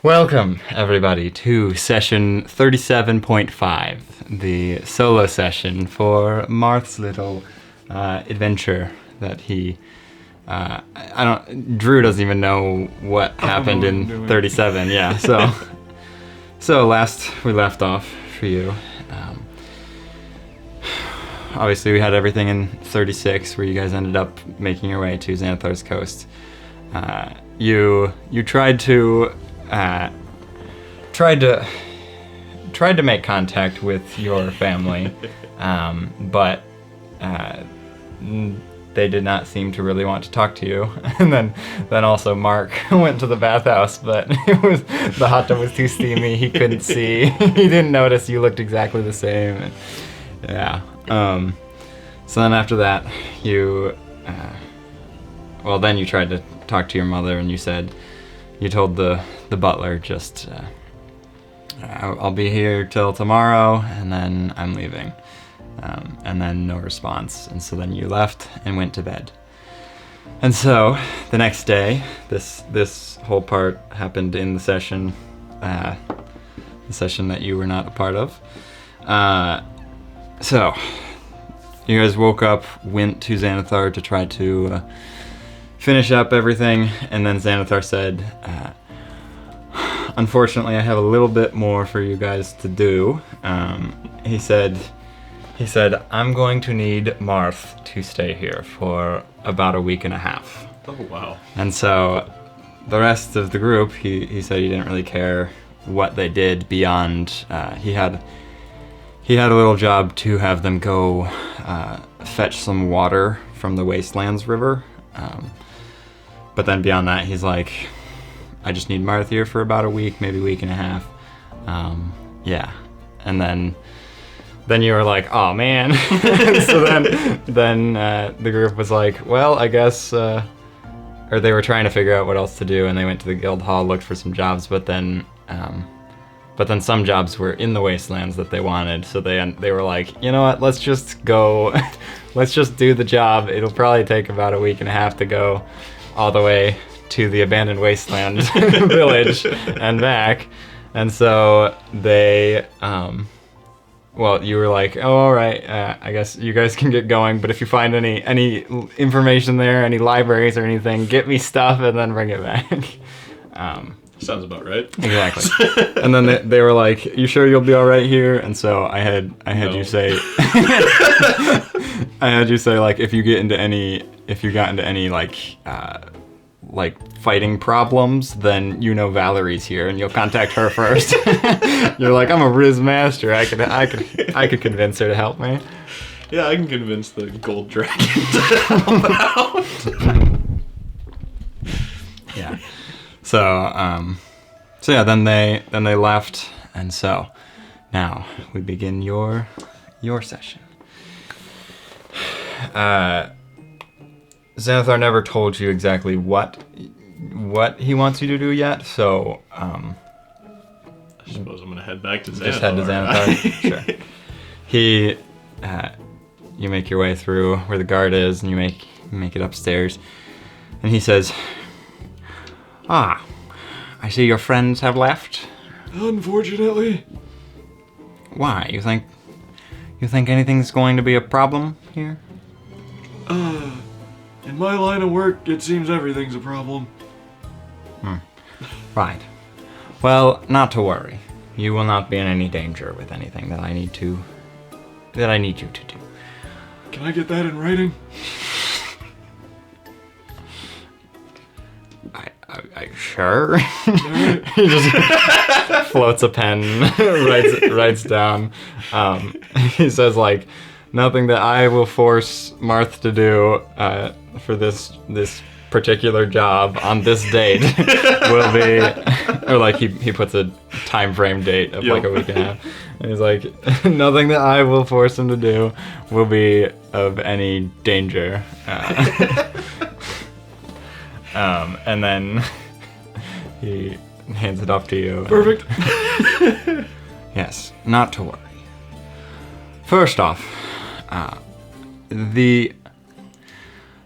Welcome, everybody, to session 37.5, the solo session for Marth's little adventure that he... Drew doesn't even know what happened in 37, yeah, so last we left off for you. Obviously we had everything in 36 where you guys ended up making your way to Xanathar's coast. You tried to make contact with your family, but they did not seem to really want to talk to you. And then also Mark went to the bathhouse, but the hot tub was too steamy. He couldn't see. He didn't notice you looked exactly the same. And, yeah. So then after that, then you tried to talk to your mother, and you told the butler, just, I'll be here till tomorrow, and then I'm leaving. And then no response, and so then you left and went to bed. And so the next day, this whole part happened in the session that you were not a part of. So you guys woke up, went to Xanathar to try to finish up everything, and then Xanathar said, unfortunately, I have a little bit more for you guys to do. He said, I'm going to need Marth to stay here for about a week and a half. Oh, wow. And so the rest of the group, he said he didn't really care what they did beyond, he had a little job to have them go fetch some water from the Wastelands River. But then beyond that, he's like, I just need Marth here for about a week, maybe a week and a half. Yeah. And then you were like, oh man. So then the group was like, well, I guess, or they were trying to figure out what else to do, and they went to the guild hall, looked for some jobs, but then some jobs were in the wastelands that they wanted, so they were like, you know what, let's just go, let's just do the job. It'll probably take about a week and a half to go all the way to the abandoned wasteland village and back. And so they, you were like, oh, all right, I guess you guys can get going, but if you find any information there, any libraries or anything, get me stuff and then bring it back. Sounds about right. Exactly. And then they were like, you sure you'll be all right here? And so I had you say, like, if you got into any like fighting problems, then Valerie's here and you'll contact her first. You're like, I'm a Riz master. I could convince her to help me. Yeah, I can convince the gold dragon to help out. Yeah. So yeah, then they left, and so now we begin your session. Xanathar never told you exactly what he wants you to do yet, so I suppose I'm gonna head back to Xanathar. Just head to Xanathar. Sure. You make your way through where the guard is, and you make it upstairs, and he says, I see your friends have left. Unfortunately. Why? You think anything's going to be a problem here? In my line of work, it seems everything's a problem. Right. Well, not to worry. You will not be in any danger with anything that I need you to do. Can I get that in writing? I sure. He just floats a pen, writes down. He says, like, nothing that I will force Marth to do for this particular job on this date will be, or like he puts a time frame date of like a week and a half. And he's like, nothing that I will force him to do will be of any danger. And then he hands it off to you. Perfect. Yes, not to worry. First off,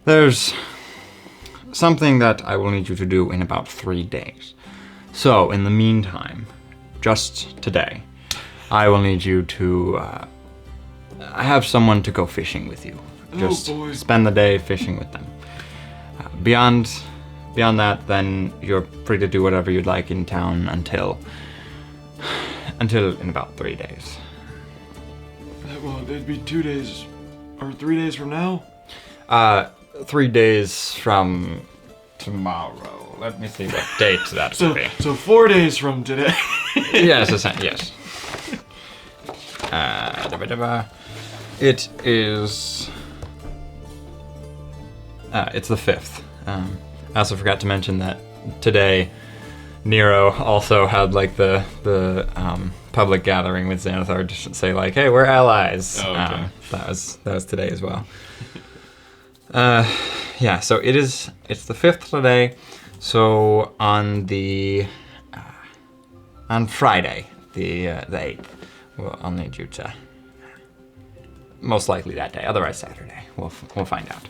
there's something that I will need you to do in about 3 days. So, in the meantime, just today, I will need you to have someone to go fishing with you. Just boy. spend the day fishing with them. Beyond that, then you're free to do whatever you'd like in town until in about 3 days. Well, it'd be 2 days or 3 days from now. 3 days from tomorrow. Let me see what date that would be. So 4 days from today. Yes. It is. It's the 5th. I also forgot to mention that today, Nero also had like the public gathering with Xanathar to say like, "Hey, we're allies." Oh, okay. That was today as well. Yeah. So it's the 5th today. So on Friday, the 8th, I'll need you to. Most likely that day. Otherwise Saturday. We'll find out.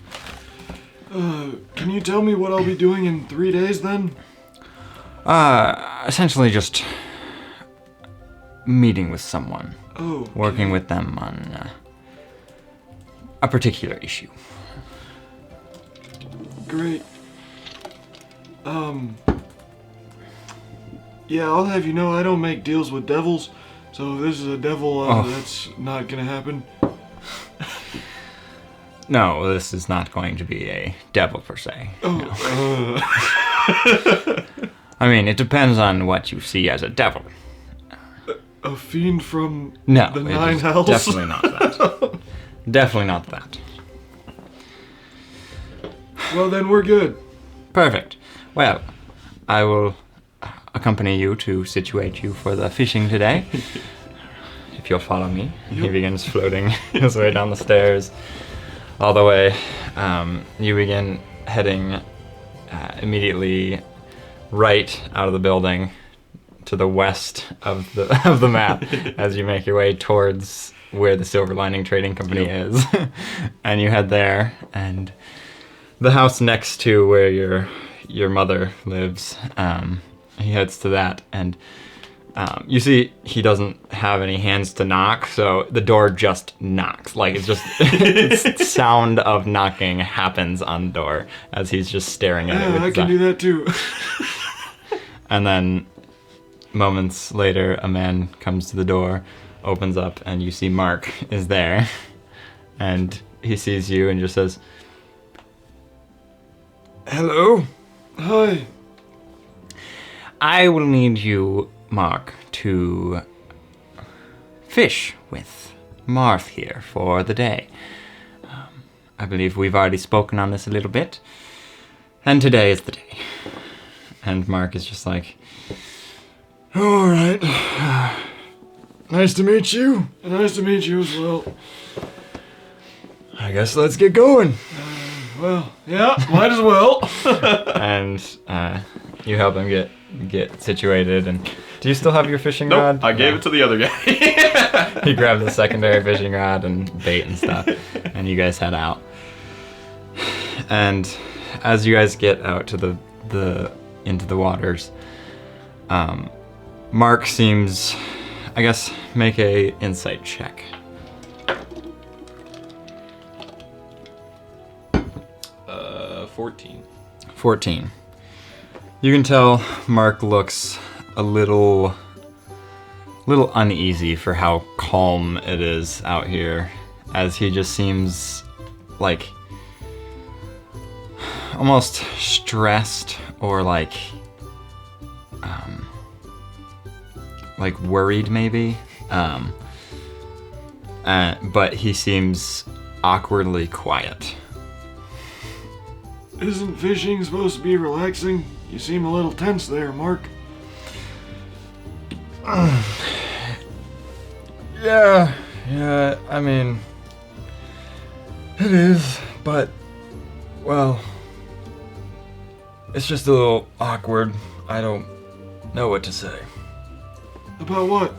Can you tell me what I'll be doing in 3 days then? Essentially just meeting with someone. Oh. Okay. Working with them on a particular issue. Great. Yeah, I'll have you know I don't make deals with devils, so if this is a devil, that's not gonna happen. No, this is not going to be a devil per se. Oh. No. I mean, it depends on what you see as a devil. A fiend from No, the it Nine is Hells? definitely not that. Definitely not that. Well, then we're good. Perfect. Well, I will accompany you to situate you for the fishing today. If you'll follow me. He begins floating his way down the stairs. All the way. You begin heading immediately right out of the building to the west of the map as you make your way towards where the Silver Lining Trading Company is. And you head there, and the house next to where your mother lives, he heads to that, and you see he doesn't have any hands to knock, so the door just knocks. Like, it's just the sound of knocking happens on the door as he's just staring at it. Yeah, I can do that too. And then moments later, a man comes to the door, opens up, and you see Mark is there. And he sees you and just says, "Hello? Hi. I will need you, Mark, to fish with Marth here for the day. I believe we've already spoken on this a little bit, and today is the day." And Mark is just like, All right. Nice to meet you. Nice to meet you as well. "I guess let's get going." Well, yeah, might as well. And you help him get situated. And do you still have your fishing Nope, rod? I gave it to the other guy. He grabbed the secondary fishing rod and bait and stuff, and you guys head out. And as you guys get out to the into the waters, Mark seems, I guess, make a insight check. 14. 14. You can tell Mark looks a little uneasy for how calm it is out here, as he just seems like almost stressed or like worried maybe. But he seems awkwardly quiet. Isn't fishing supposed to be relaxing? You seem a little tense there, Mark. Yeah, I mean, it is, but, well, it's just a little awkward. I don't know what to say. About what?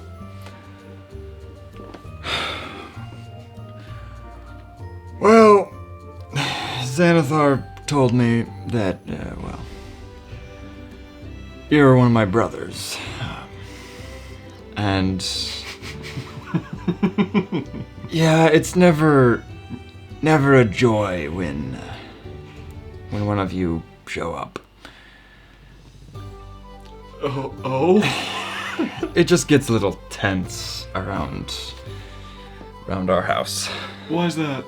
Well, Xanathar told me that, you're one of my brothers. And yeah, it's never a joy when one of you show up. Oh? It just gets a little tense around our house. Why is that?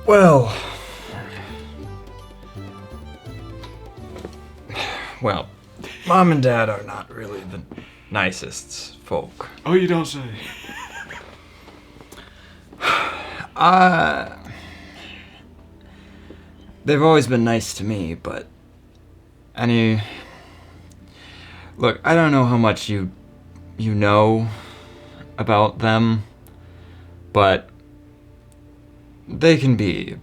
Well, Mom and Dad are not really the nicest folk. Oh, you don't say. They've always been nice to me, but look, I don't know how much you know about them, but they can be a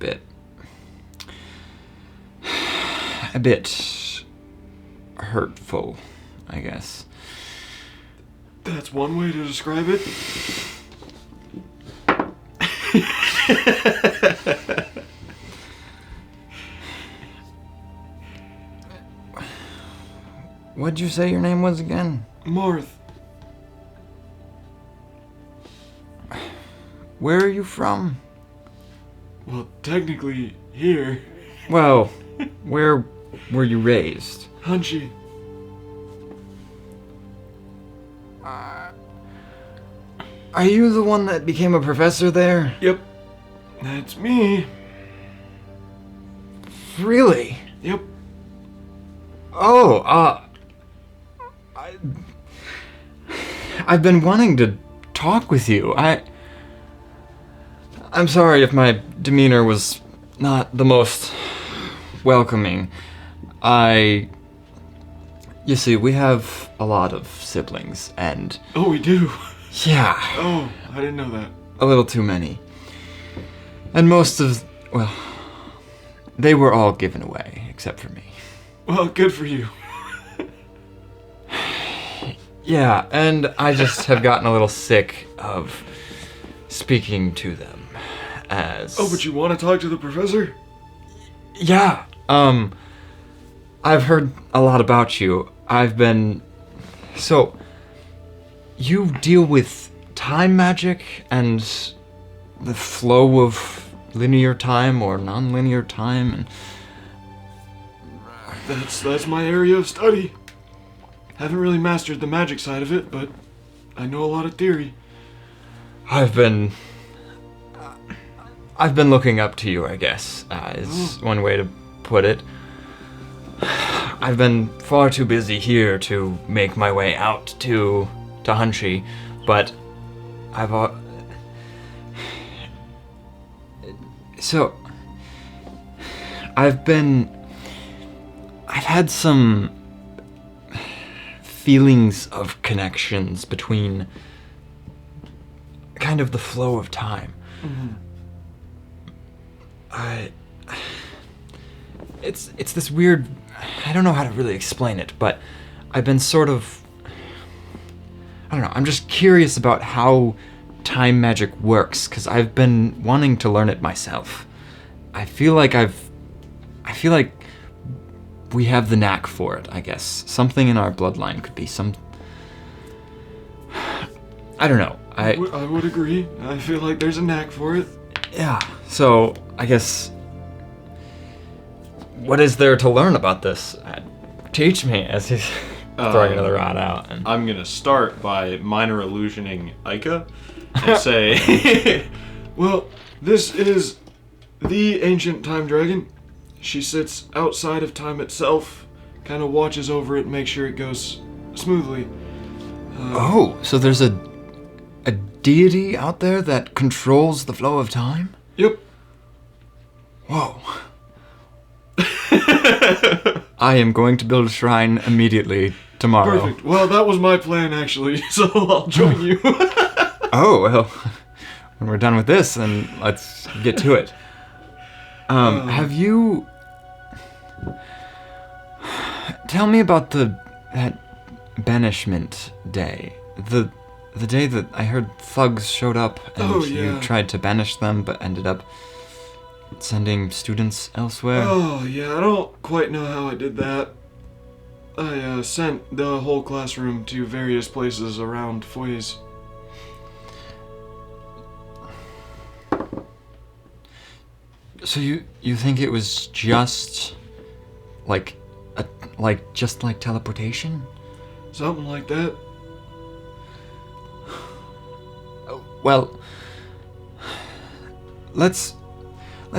bit hurtful, I guess. That's one way to describe it. What'd you say your name was again? Marth. Where are you from? Well, technically, here. Well, where were you raised? Hunchy. Are you the one that became a professor there? Yep. That's me. Really? Yep. Oh, I've been wanting to talk with you. I'm sorry if my demeanor was not the most welcoming. You see, we have a lot of siblings, and... Oh, we do? Yeah. Oh, I didn't know that. A little too many. And they were all given away, except for me. Well, good for you. Yeah, and I just have gotten a little sick of speaking to them as... Oh, but you want to talk to the professor? Yeah, I've heard a lot about you. So, you deal with time magic and the flow of linear time or non-linear time, and... That's my area of study. Haven't really mastered the magic side of it, but I know a lot of theory. I've been looking up to you, I guess, is one way to put it. I've been far too busy here to make my way out to Hunchy, but I've had some feelings of connections between kind of the flow of time. Mm-hmm. It's this weird, I don't know how to really explain it, but I've been I'm just curious about how time magic works, because I've been wanting to learn it myself. I feel like we have the knack for it, I guess. Something in our bloodline could be I don't know. I would agree. I feel like there's a knack for it. Yeah, so I guess... What is there to learn about this? Teach me, as he's throwing another rod out. And... I'm gonna start by minor illusioning Ica and say... Well, this is the ancient time dragon. She sits outside of time itself, kind of watches over it, makes sure it goes smoothly. So there's a deity out there that controls the flow of time? Yep. Whoa. I am going to build a shrine immediately tomorrow. Perfect. Well, that was my plan, actually, so I'll join you. Oh, well, when we're done with this, then let's get to it. Have you... Tell me about that banishment day. The day that I heard thugs showed up and you tried to banish them, but ended up sending students elsewhere? Oh, yeah, I don't quite know how I did that. I sent the whole classroom to various places around Foyes. So you think it was just like just like teleportation? Something like that. Well, let's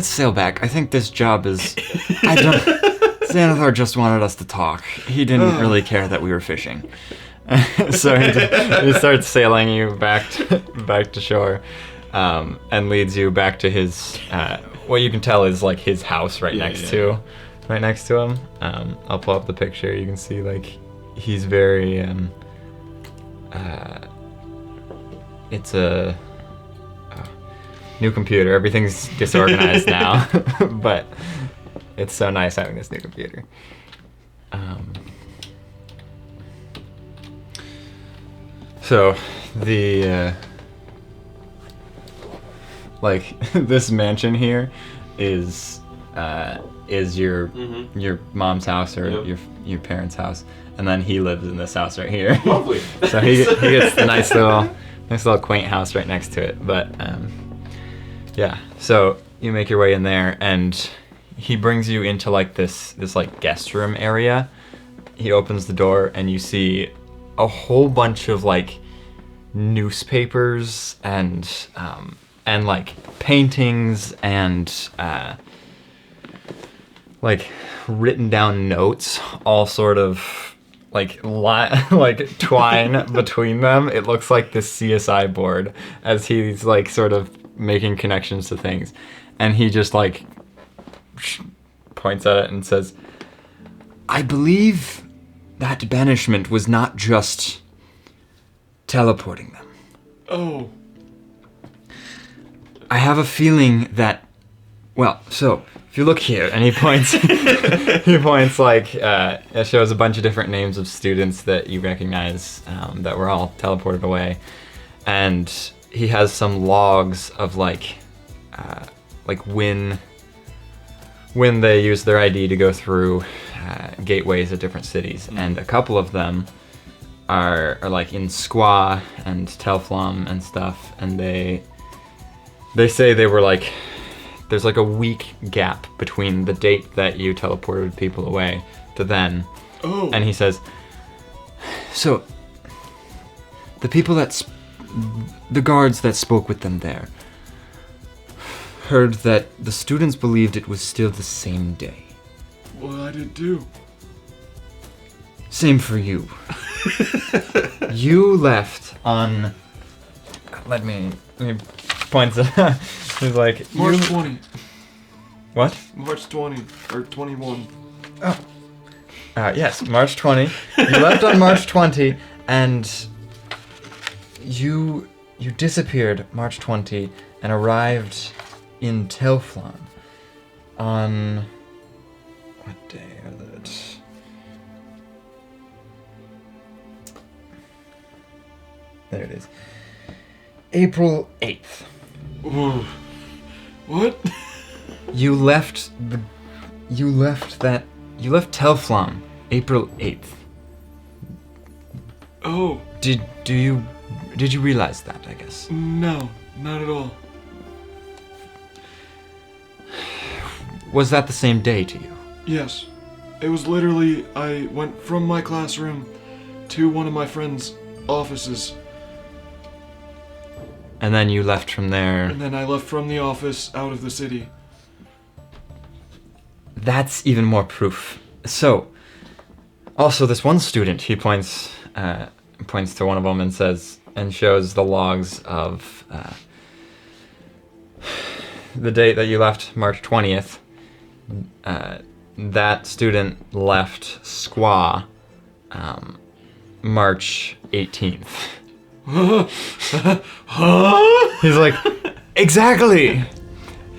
sail back. I think this job is Xanathar just wanted us to talk. He didn't really care that we were fishing. So he starts sailing you back to shore, and leads you back to his what you can tell is like his house right next to him. I'll pull up the picture. You can see like he's very it's a new computer. Everything's disorganized now, but it's so nice having this new computer. So the like this mansion here is your mom's house or your parents' house, and then he lives in this house right here. Lovely. So he gets the nice little quaint house right next to it. But yeah, so you make your way in there, and he brings you into like this like guest room area. He opens the door, and you see a whole bunch of like newspapers and like paintings and like written down notes, all sort of like twine between them. It looks like this CSI board as he's like sort of making connections to things, and he just like points at it and says, "I believe that banishment was not just teleporting them. Oh. I have a feeling that, well, so if you look here," and he points, like, it shows a bunch of different names of students that you recognize that were all teleported away, and he has some logs of like when they use their ID to go through gateways at different cities, and a couple of them are like in Squaw and Telflom and stuff, and they say they were like, there's like a week gap between the date that you teleported people away to then. Oh. And he says, so the people the guards that spoke with them there heard that the students believed it was still the same day. Well, I did too. Same for you. You left on, let me points. He's like, March 20. What? March 20 or 21. Oh. Yes, March 20. You left on March 20, and you disappeared March 20 and arrived in Telflon on, what day is it? There it is. April 8th. Whoa. What? You left Telflon April 8th. Oh. Did you realize that, I guess? No, not at all. Was that the same day to you? Yes. It was literally, I went from my classroom to one of my friend's offices. And then you left from there. And then I left from the office out of the city. That's even more proof. So, also this one student, he points to one of them and says, and shows the logs of the date that you left, March 20th. That student left Squaw March 18th. He's like, exactly!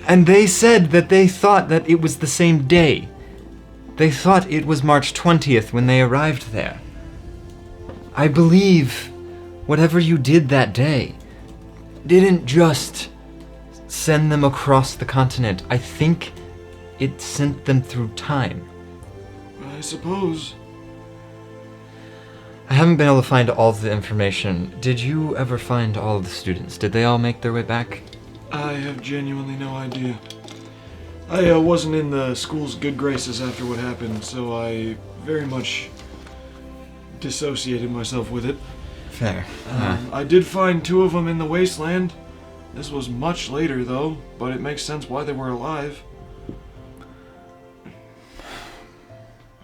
And they said that they thought that it was the same day. They thought it was March 20th when they arrived there. I believe whatever you did that day didn't just send them across the continent. I think it sent them through time. I suppose. I haven't been able to find all of the information. Did you ever find all of the students? Did they all make their way back? I have genuinely no idea. I wasn't in the school's good graces after what happened, so I very much dissociated myself with it. Fair. I did find 2 of them in the wasteland. This was much later, though, but it makes sense why they were alive.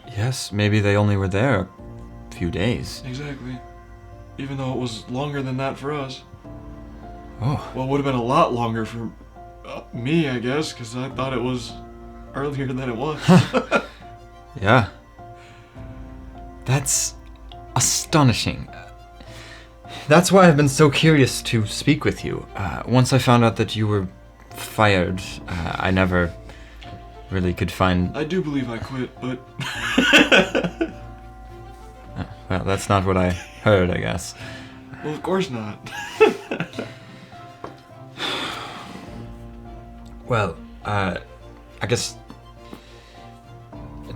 Yes, maybe they only were there a few days. Exactly. Even though it was longer than that for us. Oh. Well, it would have been a lot longer for me, I guess, because I thought it was earlier than it was. Yeah. That's astonishing. That's why I've been so curious to speak with you. Once I found out that you were fired, I never really could find... I do believe I quit, but... Well, that's not what I heard, I guess. Well, of course not. Well, I guess...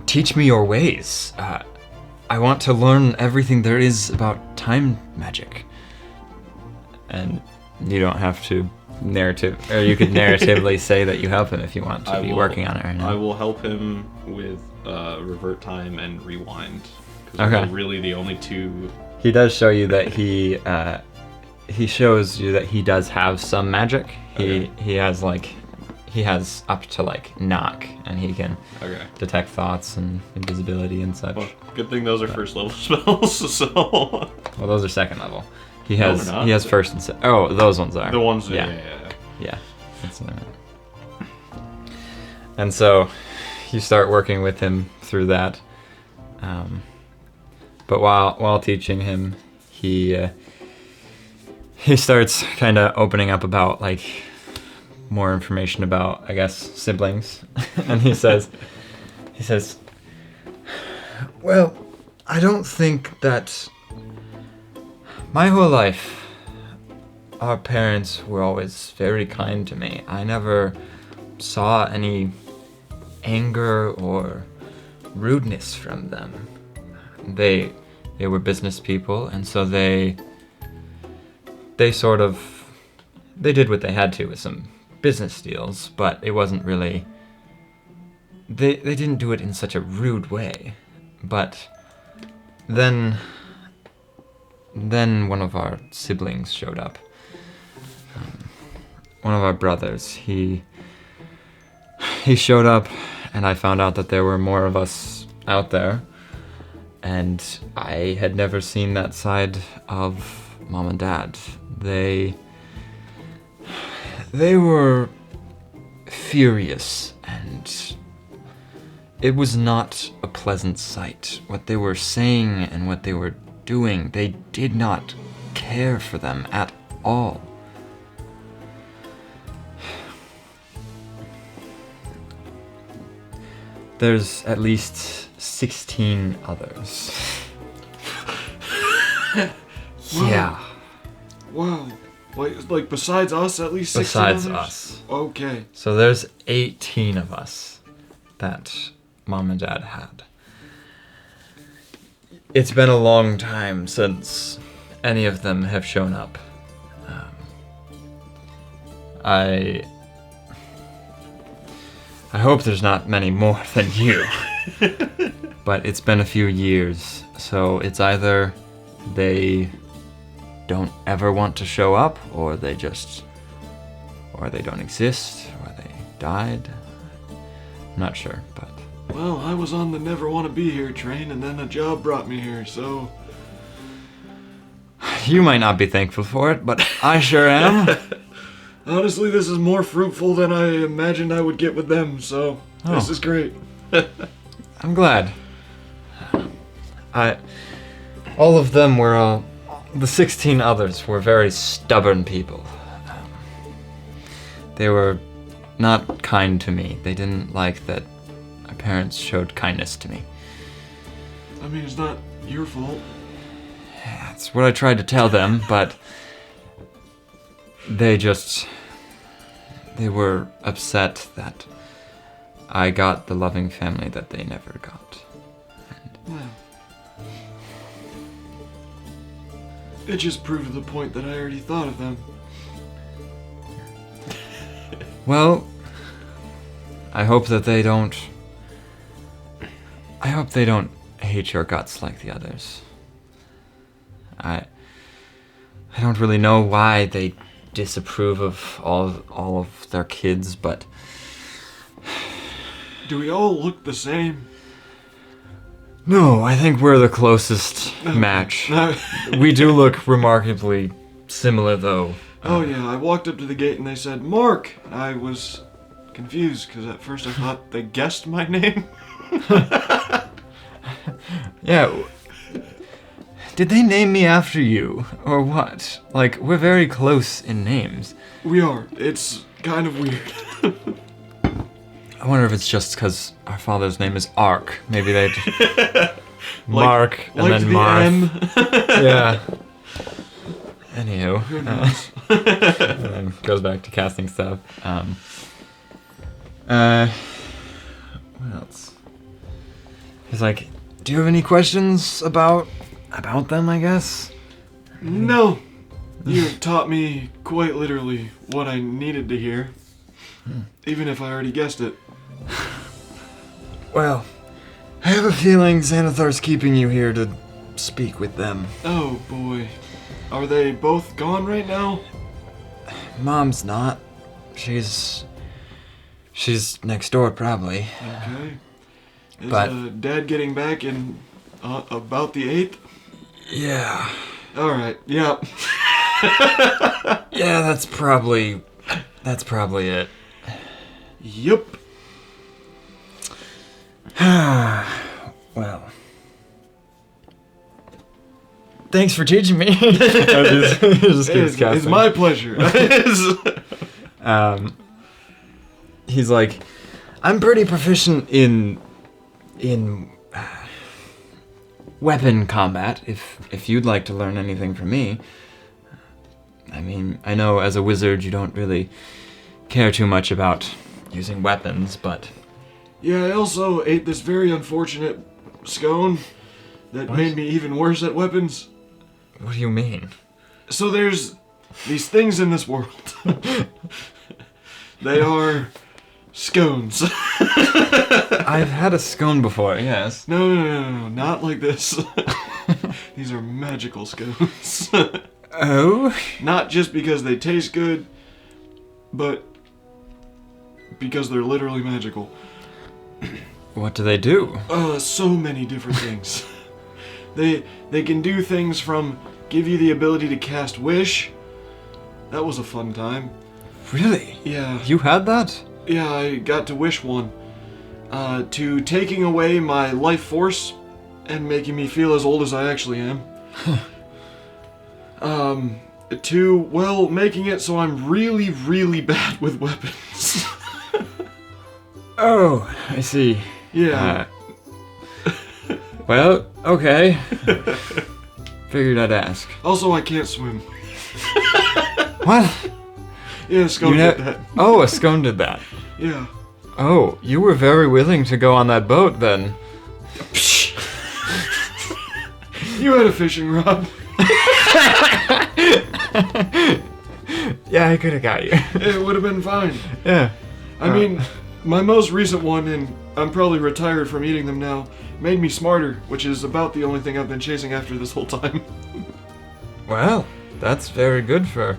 Teach me your ways. I want to learn everything there is about time magic. And you don't have to you could narratively say that you help him if you want to be working on it right now. I will help him with revert time and rewind. Because Okay. those are really the only 2. He does show you that he shows you that he does have some magic. Okay. He has up to like knock, and he can Okay. detect thoughts and invisibility and such. Well, good thing those are first level spells, so... Well, those are second level. He No, has they're not. he has first and oh, those ones are. The ones... Yeah. Yeah. That's and so you start working with him through that. But while teaching him, he starts kind of opening up about like more information about, I guess, siblings. And he says, well, I don't think that my whole life our parents were always very kind to me. I never saw any anger or rudeness from them. They were business people, and so they did what they had to with some business deals, but it wasn't really... They didn't do it in such a rude way. But then one of our siblings showed up. One of our brothers. He showed up, and I found out that there were more of us out there. And I had never seen that side of Mom and Dad. They were furious, and it was not a pleasant sight. What they were saying and what they were doing, they did not care for them at all. There's at least 16 others. Yeah. Wow. Like besides us, at least 16 Besides others? us. Okay. So there's 18 of us that Mom and Dad had. It's been a long time since any of them have shown up. I hope there's not many more than you. But it's been a few years, so it's either they don't ever want to show up, or they don't exist, or they died. I'm not sure, but... Well, I was on the never want to be here train, and then a job brought me here, so... You might not be thankful for it, but I sure am. Honestly, this is more fruitful than I imagined I would get with them, so this is great. I'm glad. All of them were, the 16 others were very stubborn people. They were not kind to me. They didn't like that my parents showed kindness to me. I mean, it's not your fault. That's what I tried to tell them, but they They were upset that I got the loving family that they never got. Well, it just proved the point that I already thought of them. Well, I hope that they don't... I hope they don't hate your guts like the others. I don't really know why they disapprove of all of their kids, but... Do we all look the same? No, I think we're the closest match. We do look remarkably similar, though. Oh yeah, I walked up to the gate and they said, Mark! I was confused, because at first I thought they guessed my name. Yeah. Did they name me after you, or what? Like, we're very close in names. We are. It's kind of weird. I wonder if it's just because our father's name is Ark. Maybe they Mark and then Marth. Yeah. Anywho. And then goes back to casting stuff. What else? He's like, do you have any questions about them, I guess? No. You've taught me quite literally what I needed to hear. Even if I already guessed it. Well, I have a feeling Xanathar's keeping you here to speak with them. Oh boy. Are they both gone right now? Mom's not. She's next door, probably. Okay. Is But- Dad getting back in about the 8th? Yeah. Alright, yeah. Yeah, that's probably it. Yup. Well. Thanks for teaching me. Just keeps It's casting. my pleasure. He's like, I'm pretty proficient in weapon combat. If you'd like to learn anything from me. I mean, I know as a wizard you don't really care too much about using weapons, but Yeah, I also ate this very unfortunate scone that made me even worse at weapons. what do you mean? So there's these things in this world. They are scones. I've had a scone before, yes. No, not like this. These are magical scones. Oh? Not just because they taste good, but because they're literally magical. What do they do? So many different things. They can do things from give you the ability to cast wish. That was a fun time. Really? Yeah. You had that? Yeah, I got to wish one. To taking away my life force and making me feel as old as I actually am. To, well, making it so I'm really, really bad with weapons. Oh, I see. Yeah. Well, okay. Figured I'd ask. Also, I can't swim. What? Yeah, Scone did that. Oh, a scone did that. Yeah. Oh, you were very willing to go on that boat then. You had a fishing rod. Yeah, I could have got you. It would have been fine. Yeah. I mean, my most recent one, and I'm probably retired from eating them now, made me smarter, which is about the only thing I've been chasing after this whole time. Well, that's very good for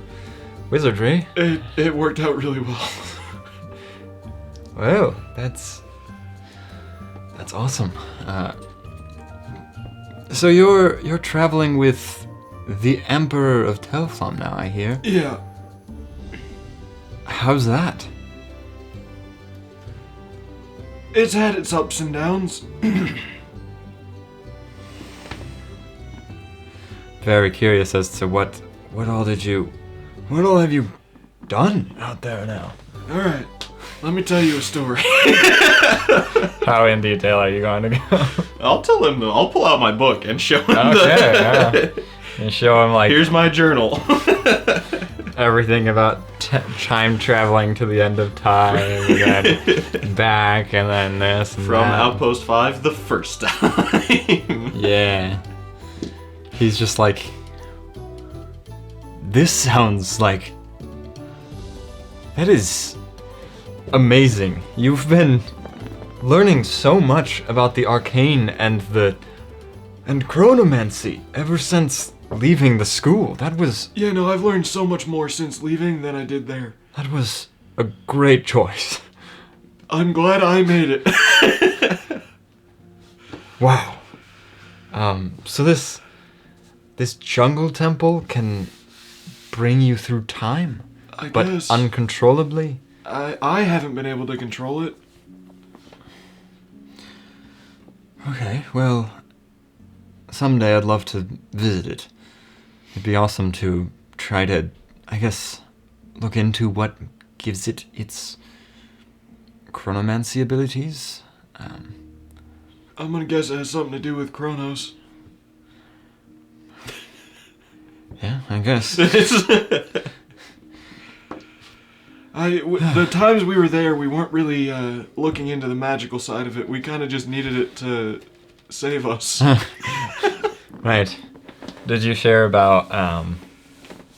wizardry. It worked out really well. Well, that's awesome. So you're traveling with the Emperor of Telflom now, I hear. Yeah. How's that? It's had its ups and downs. Very curious as to what all have you done out there now? Alright, let me tell you a story. How in detail are you going to go? I'll tell him. I'll pull out my book and show him. Okay, yeah. You show him like Here's my journal. everything about time traveling to the end of time, and then back, and then this and From that. Outpost 5 the first time. Yeah. He's just like, this sounds like... That is amazing. You've been learning so much about the arcane and chronomancy ever since leaving the school. That was... Yeah, no, I've learned so much more since leaving than I did there. That was a great choice. I'm glad I made it. Wow. So this jungle temple can bring you through time, I but guess. uncontrollably? I haven't been able to control it. Okay, well, someday I'd love to visit it. It'd be awesome to try to, I guess, look into what gives it its chronomancy abilities. I'm gonna guess it has something to do with Kronos. Yeah, I guess. The times we were there, we weren't really looking into the magical side of it. We kind of just needed it to save us. Right. Did you share about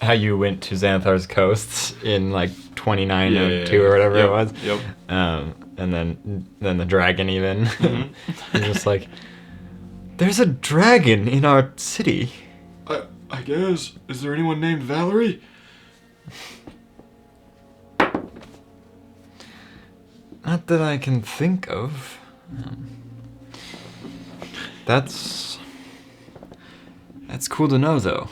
how you went to Xanathar's coasts in like 2902 or whatever it was? Yep. And then the dragon even. Mm-hmm. You're just like, there's a dragon in our city. I guess. Is there anyone named Valerie? Not that I can think of. That's cool to know, though.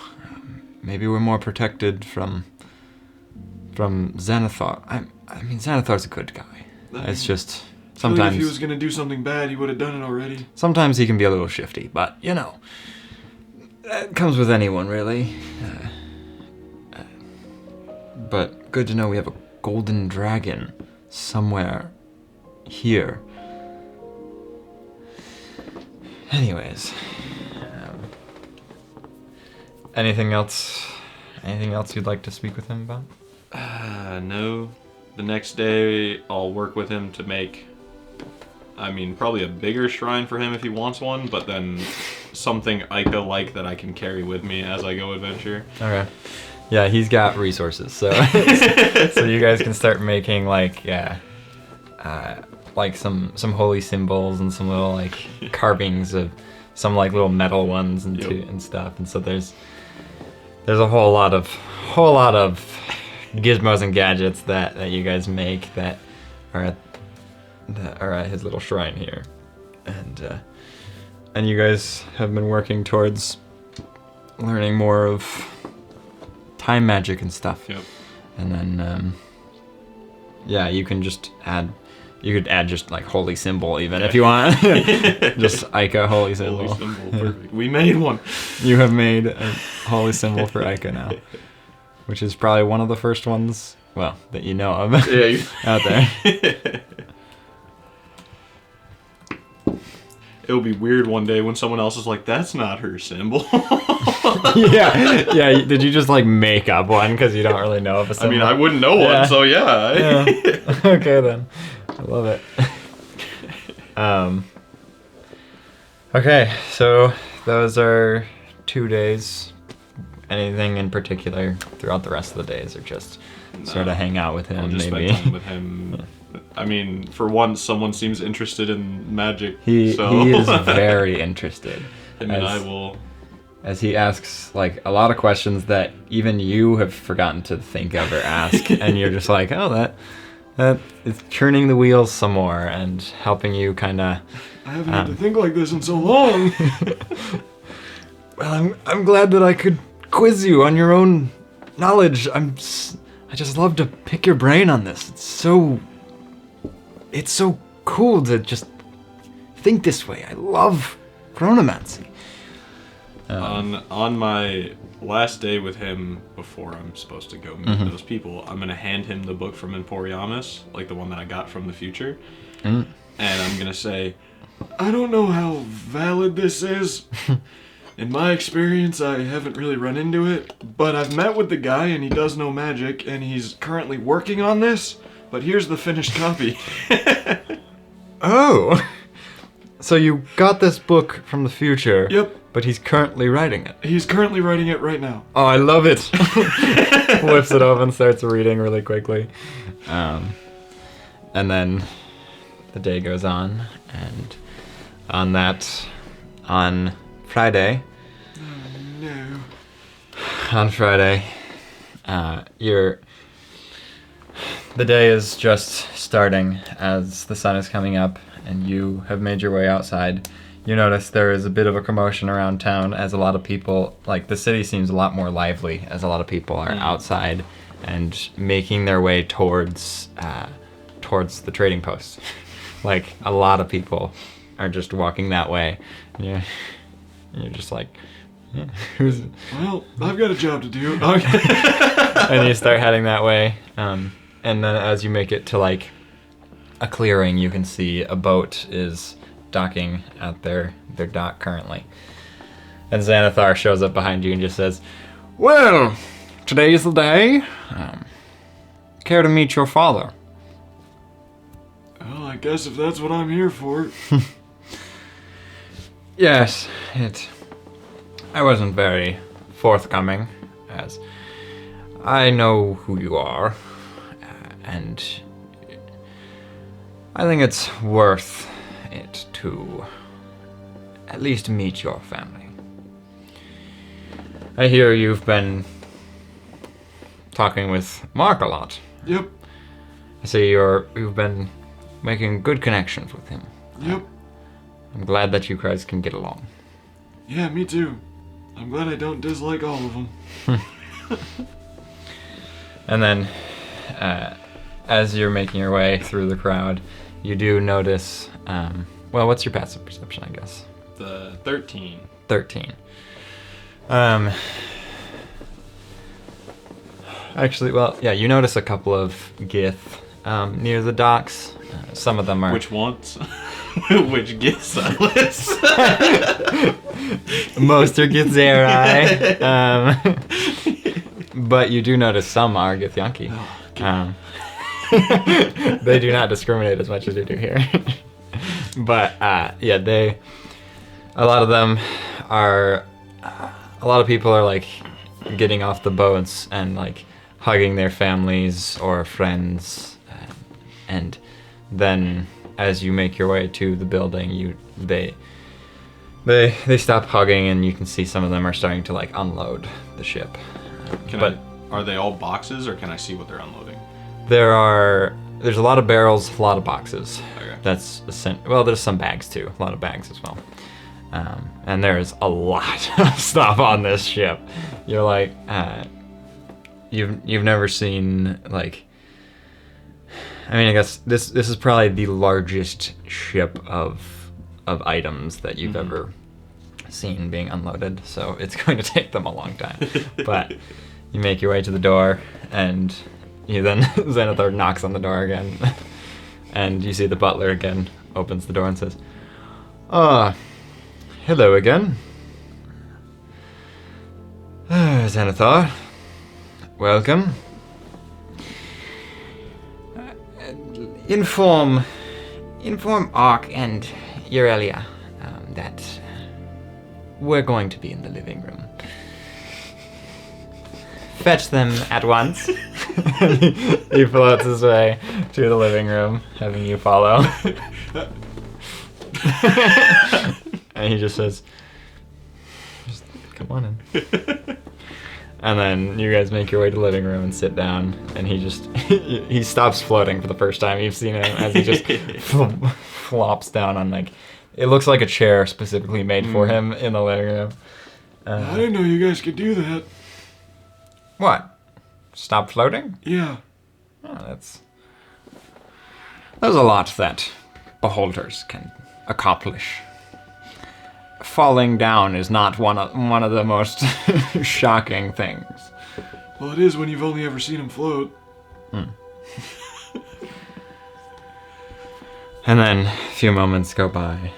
Maybe we're more protected from Xanathar. I mean, Xanathar's a good guy. It's just sometimes If he was gonna do something bad, he would have done it already. sometimes he can be a little shifty, but you know, that comes with anyone, really. But good to know we have a golden dragon somewhere here. Anyways, anything else you'd like to speak with him about? No. The next day, I'll work with him to make, probably a bigger shrine for him if he wants one, but then something Ica-like that I can carry with me as I go adventure. Okay. Yeah, he's got resources, so so you guys can start making like some holy symbols and some little like carvings of some like little metal ones and Yep. and stuff. And so there's a whole lot of gizmos and gadgets that you guys make that are at his little shrine here, and you guys have been working towards learning more of time magic and stuff. Yep. And then you can just add. You could add just like holy symbol even if you want. Just Ica holy symbol. Holy symbol, perfect. We made one. You have made a holy symbol for Ica now, which is probably one of the first ones, well, that you know of out there. It'll be weird one day when someone else is like, "That's not her symbol." yeah. Did you just like make up one because you don't really know of a symbol? I wouldn't know one, so yeah. Okay then, I love it. Okay, so those are 2 days. Anything in particular throughout the rest of the days, or just sort of hang out with him? I'll just maybe spend time with him. For once, someone seems interested in magic. he so. is very interested. I will. As he asks like a lot of questions that even you have forgotten to think of or ask, and you're just like, oh, that is turning the wheels some more and helping you kind of. I haven't had to think like this in so long. Well, I'm glad that I could quiz you on your own knowledge. I just love to pick your brain on this. It's so cool to just think this way. I love chronomancy. On my last day with him before I'm supposed to go meet those people, I'm gonna hand him the book from Emporiamus, like the one that I got from the future, and I'm gonna say, I don't know how valid this is, In my experience, I haven't really run into it, but I've met with the guy and he does know magic and he's currently working on this, but here's the finished copy. Oh! So you got this book from the future. Yep. But he's currently writing it. He's currently writing it right now. Oh, I love it! Flips it open, starts reading really quickly. And then the day goes on, and on Friday... No. On Friday, the day is just starting as the sun is coming up, and you have made your way outside. You notice there is a bit of a commotion around town as a lot of people, like the city seems a lot more lively as a lot of people are outside and making their way towards the trading post. Like a lot of people are just walking that way. Yeah, you're just like, yeah, who's? Well, I've got a job to do. And you start heading that way. And then as you make it to like a clearing, you can see a boat is docking at their dock currently. And Xanathar shows up behind you and just says, "Well, today is the day. Care to meet your father?" Well, I guess if that's what I'm here for. Yes, I wasn't very forthcoming, as I know who you are, and I think it's worth it to at least meet your family. I hear you've been talking with Mark a lot. Yep. I see you've been making good connections with him. Yep. I'm glad that you guys can get along. Yeah, me too. I'm glad I don't dislike all of them. And then, as you're making your way through the crowd, you do notice, well, what's your passive perception, I guess? The 13. 13. Actually, well, yeah, you notice a couple of Gith near the docks. Some of them are... Which ones? Which Giths I list? Most are Githzerai. But you do notice some are Githyanki. They do not discriminate as much as you do here. But, yeah, a lot of them are... A lot of people are, like, getting off the boats and, like, hugging their families or friends. And then, as you make your way to the building, they stop hugging, and you can see some of them are starting to, like, unload the ship. Are they all boxes, or can I see what they're unloading? There's a lot of barrels, a lot of boxes. Okay. There's some bags too, a lot of bags as well. And there's a lot of stuff on this ship. You're like, you've never seen, like, I mean, I guess this is probably the largest ship of items that you've ever seen being unloaded, so it's going to take them a long time. But you make your way to the door, and Xanathar knocks on the door again, and you see the butler again opens the door and says, hello again. Xanathar, welcome. Inform Ark and Aurelia that we're going to be in the living room. Fetch them at once. He floats his way to the living room, having you follow. And he just says, come on in. And then you guys make your way to the living room and sit down, and he stops floating for the first time you've seen him, as he just flops down on, like, it looks like a chair specifically made for him in the living room. I didn't know you guys could do that. What? Stop floating? Yeah. Oh, there's a lot that beholders can accomplish. Falling down is not one of the most shocking things. Well, it is when you've only ever seen him float. And then a few moments go by.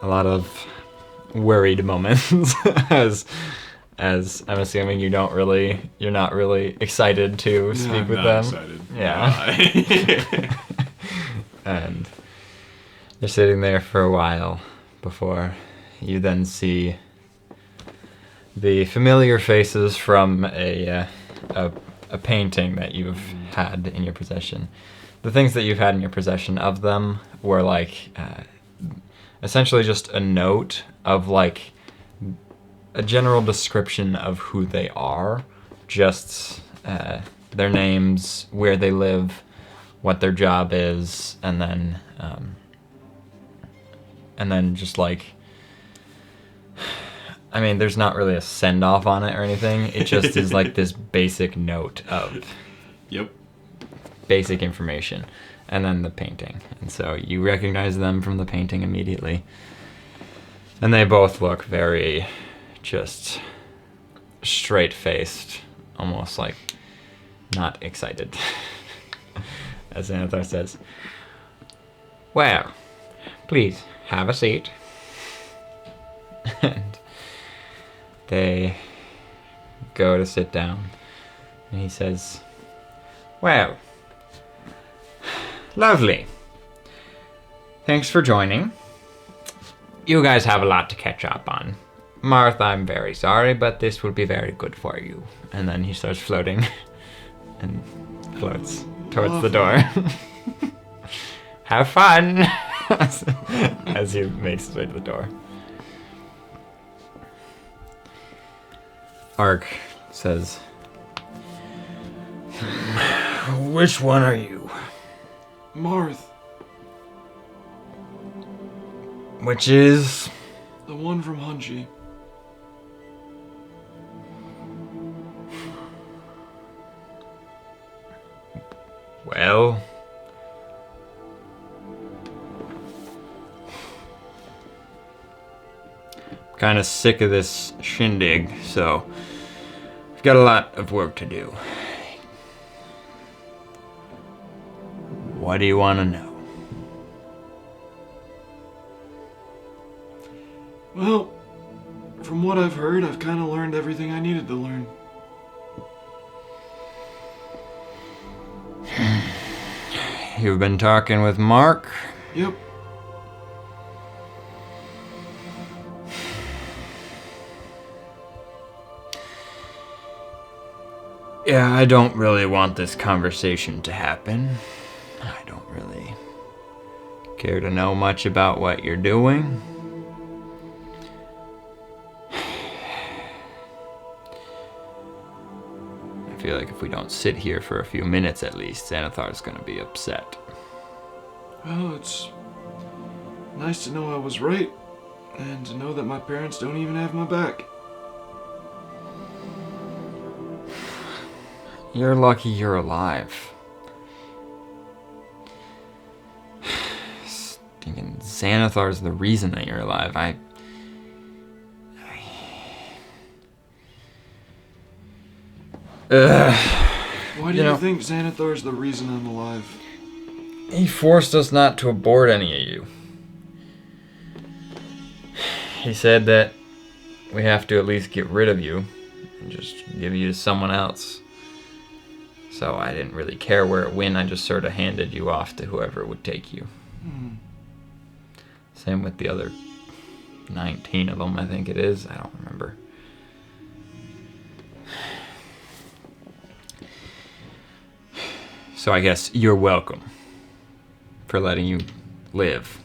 A lot of worried moments as I'm assuming you're not really excited to speak with them. Excited. Yeah. And they're sitting there for a while before you then see the familiar faces from a painting that you've had in your possession. The things that you've had in your possession of them were like essentially just a note of like a general description of who they are, just their names, where they live, what their job is, and then just like, I mean, there's not really a send-off on it or anything. It just is like this basic note of Yep. basic information, and then the painting. And so you recognize them from the painting immediately. And they both look very just straight-faced, almost like not excited. As Xanathar says, "Well, please have a seat." And they go to sit down, and he says, "Well, lovely. Thanks for joining. You guys have a lot to catch up on. Marth, I'm very sorry, but this will be very good for you." And then he starts floating and floats towards the door. Have fun! As he makes his way to the door. Ark says, "Which one are you?" Marth, Which is... the one from Hunchy. Well... kind of sick of this shindig, so I've got a lot of work to do. What do you want to know? Well, from what I've heard, I've kind of learned everything I needed to learn. You've been talking with Mark? Yep. Yeah, I don't really want this conversation to happen. I don't really care to know much about what you're doing. I feel like if we don't sit here for a few minutes at least, Xanathar's gonna be upset. Well, it's nice to know I was right, and to know that my parents don't even have my back. You're lucky you're alive. Thinking Xanathar's the reason that you're alive. Why do you think Xanathar's the reason I'm alive? He forced us not to abort any of you. He said that we have to at least get rid of you and just give you to someone else. So I didn't really care where it went, I just sort of handed you off to whoever would take you. Same with the other 19 of them, I think it is. I don't remember. So I guess you're welcome for letting you live.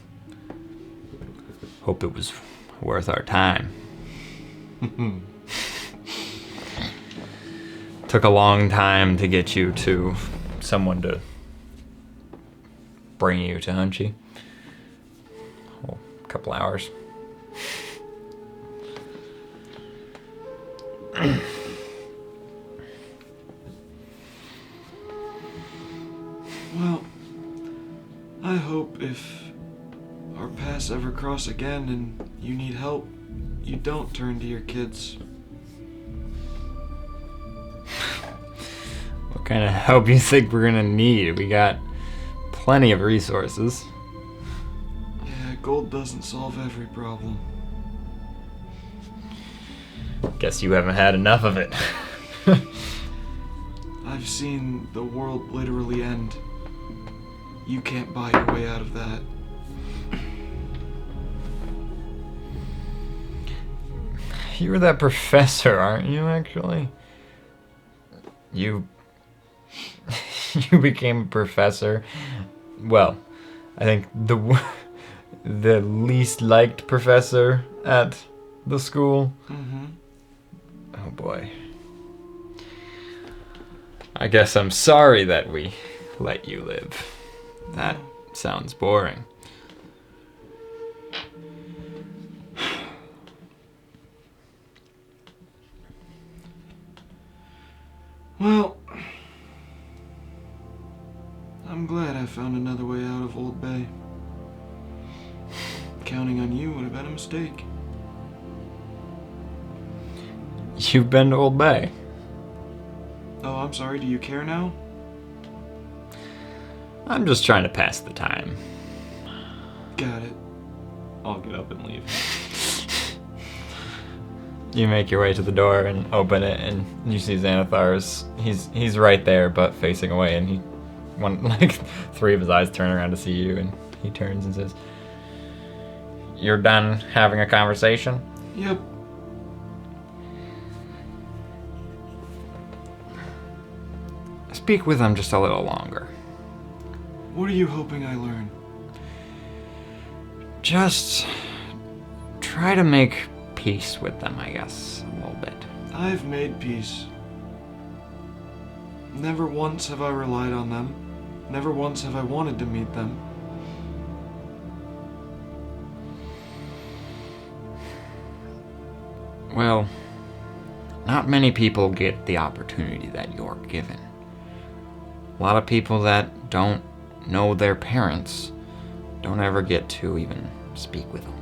Hope it was worth our time. Took a long time to get you to someone to bring you to Hunchy. Oh, a couple hours. Well, I hope if our paths ever cross again and you need help, you don't turn to your kids. What kind of help you think we're gonna need? We got plenty of resources. Yeah, gold doesn't solve every problem. Guess you haven't had enough of it. I've seen the world literally end. You can't buy your way out of that. You're that professor, aren't you, actually? You became a professor. Well, I think the least liked professor at the school. Mm-hmm. Oh boy. I guess I'm sorry that we let you live. That sounds boring. Well, I'm glad I found another way out of Old Bay. Counting on you would have been a mistake. You've been to Old Bay. Oh, I'm sorry, do you care now? I'm just trying to pass the time. Got it. I'll get up and leave. You make your way to the door and open it, and you see Xanathar's. He's right there, but facing away, and three of his eyes turn around to see you, and he turns and says, "You're done having a conversation?" Yep. Speak with him just a little longer. What are you hoping I learn? Just try to make peace with them, I guess, a little bit. I've made peace. Never once have I relied on them. Never once have I wanted to meet them. Well, not many people get the opportunity that you're given. A lot of people that don't know their parents don't ever get to even speak with them.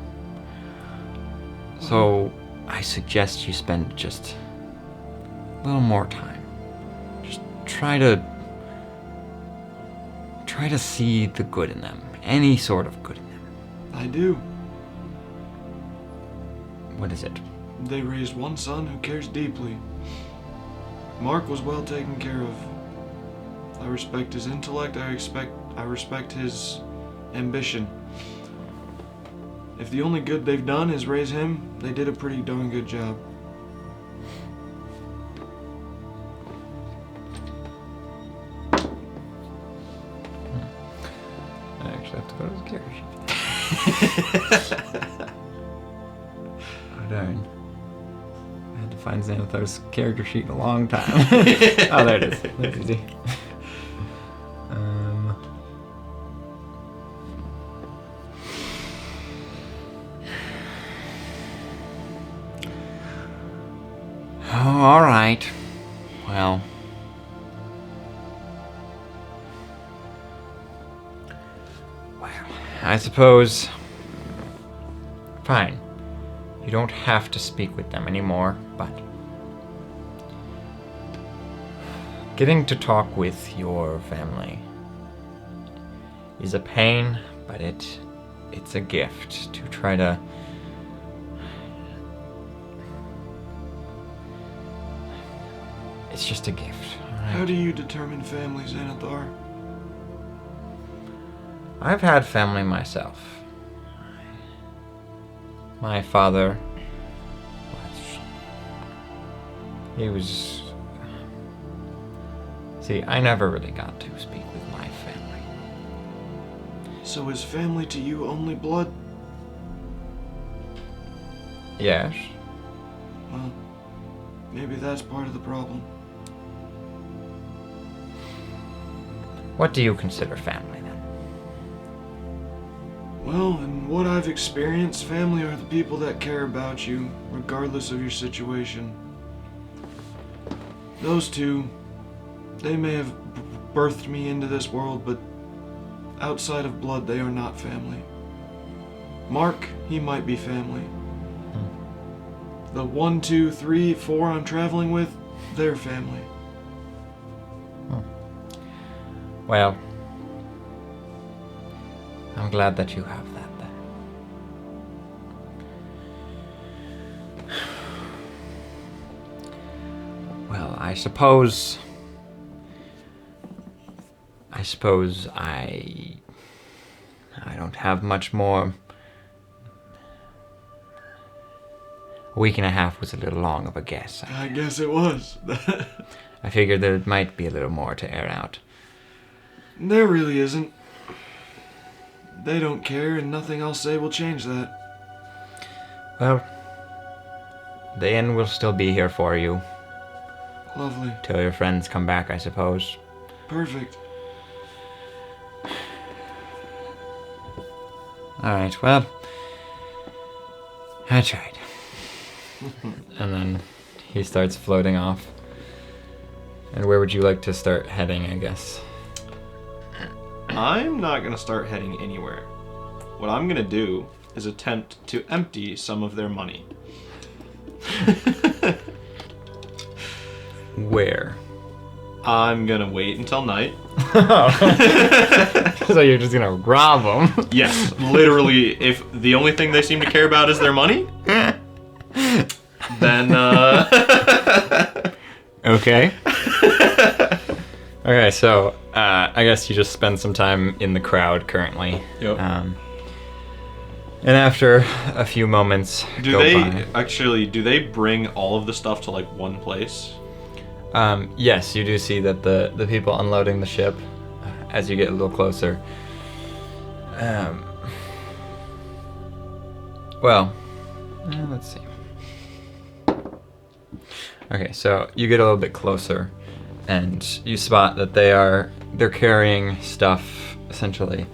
So I suggest you spend just a little more time. Just try to see the good in them. Any sort of good in them. I do. What is it? They raised one son who cares deeply. Mark was well taken care of. I respect his intellect. I respect his ambition. If the only good they've done is raise him, they did a pretty darn good job. I actually have to go to his character sheet. Oh darn. I had to find Xanathar's character sheet in a long time. Oh, there it is. That's easy. Oh, all right. Well. I suppose. Fine. You don't have to speak with them anymore, but getting to talk with your family is a pain, but it's a gift to try to it's just a gift. Right? How do you determine family, Xanathar? I've had family myself. My father was... See, I never really got to speak with my family. So is family to you only blood? Yes. Well, maybe that's part of the problem. What do you consider family, then? Well, in what I've experienced, family are the people that care about you, regardless of your situation. Those two, they may have birthed me into this world, but outside of blood, they are not family. Mark, he might be family. The 1, 2, 3, 4 I'm traveling with, they're family. Well, I'm glad that you have that then. Well, I suppose I don't have much more. A week and a half was a little long of a guess. I guess it was. I figured there might be a little more to air out. There really isn't. They don't care, and nothing I'll say will change that. Well, the inn will still be here for you. Lovely. Till your friends come back, I suppose. Perfect. Alright, well, I tried. And then he starts floating off. And where would you like to start heading, I guess? I'm not going to start heading anywhere. What I'm going to do is attempt to empty some of their money. Where? I'm going to wait until night. So you're just gonna rob them? Yes, literally, if the only thing they seem to care about is their money, then, Okay. Okay, so, I guess you just spend some time in the crowd currently. Yep. And after a few moments do they bring all of the stuff to, like, one place? Yes, you do see that the people unloading the ship, as you get a little closer, let's see. Okay, so you get a little bit closer, and you spot that they're carrying stuff essentially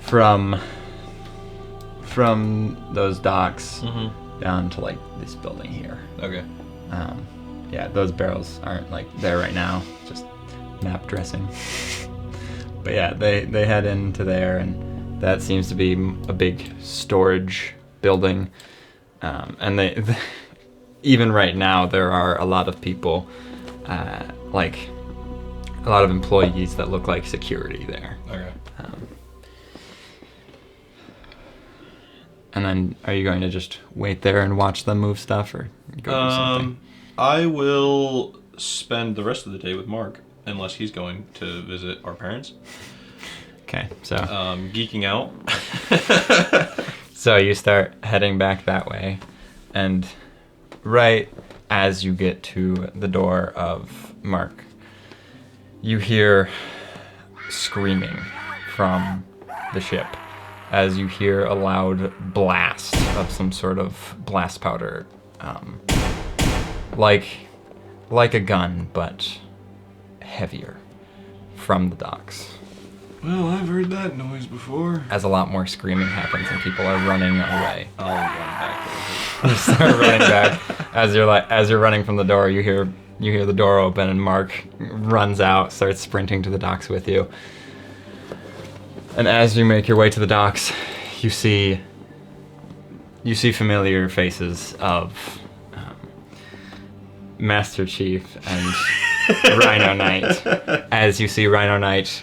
from those docks down to like this building here. Okay. Yeah, those barrels aren't like there right now, just map dressing. But yeah, they head into there, and that seems to be a big storage building. And they even right now there are a lot of people, like a lot of employees that look like security there. Okay. And then, are you going to just wait there and watch them move stuff, or go do something? I will spend the rest of the day with Mark, unless he's going to visit our parents. Okay, so geeking out. so you start heading back that way, and right as you get to the door of Mark, you hear screaming from the ship as you hear a loud blast of some sort of blast powder, like a gun, but heavier, from the docks. Well, I've heard that noise before. As a lot more screaming happens and people are running away. I'll run back. You start running back. As you're running from the door, you hear the door open and Mark runs out, starts sprinting to the docks with you. And as you make your way to the docks, you see familiar faces of Master Chief and Rhino Knight. As you see, Rhino Knight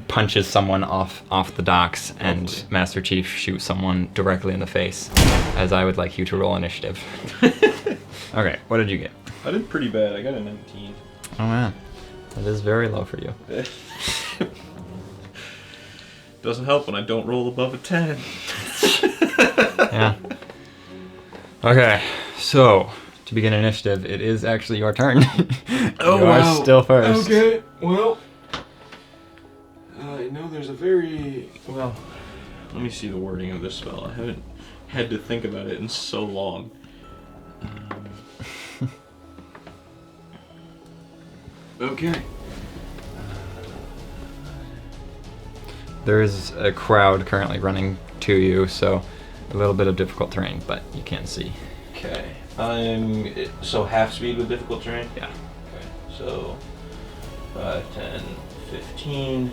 punches someone off the docks, and Master Chief shoots someone directly in the face. As I would like you to roll initiative. Okay, what did you get? I did pretty bad. I got a 19. Oh man, that is very low for you. Doesn't help when I don't roll above a 10. Yeah. Okay, so to begin initiative, it is actually your turn. Oh, you wow. are still first. Okay, well, I know there's a very... Well, let me see the wording of this spell. I haven't had to think about it in so long. Okay. There is a crowd currently running to you, so a little bit of difficult terrain, but you can see. Okay. So half speed with difficult terrain? Yeah. Okay. So 5, 10, 15.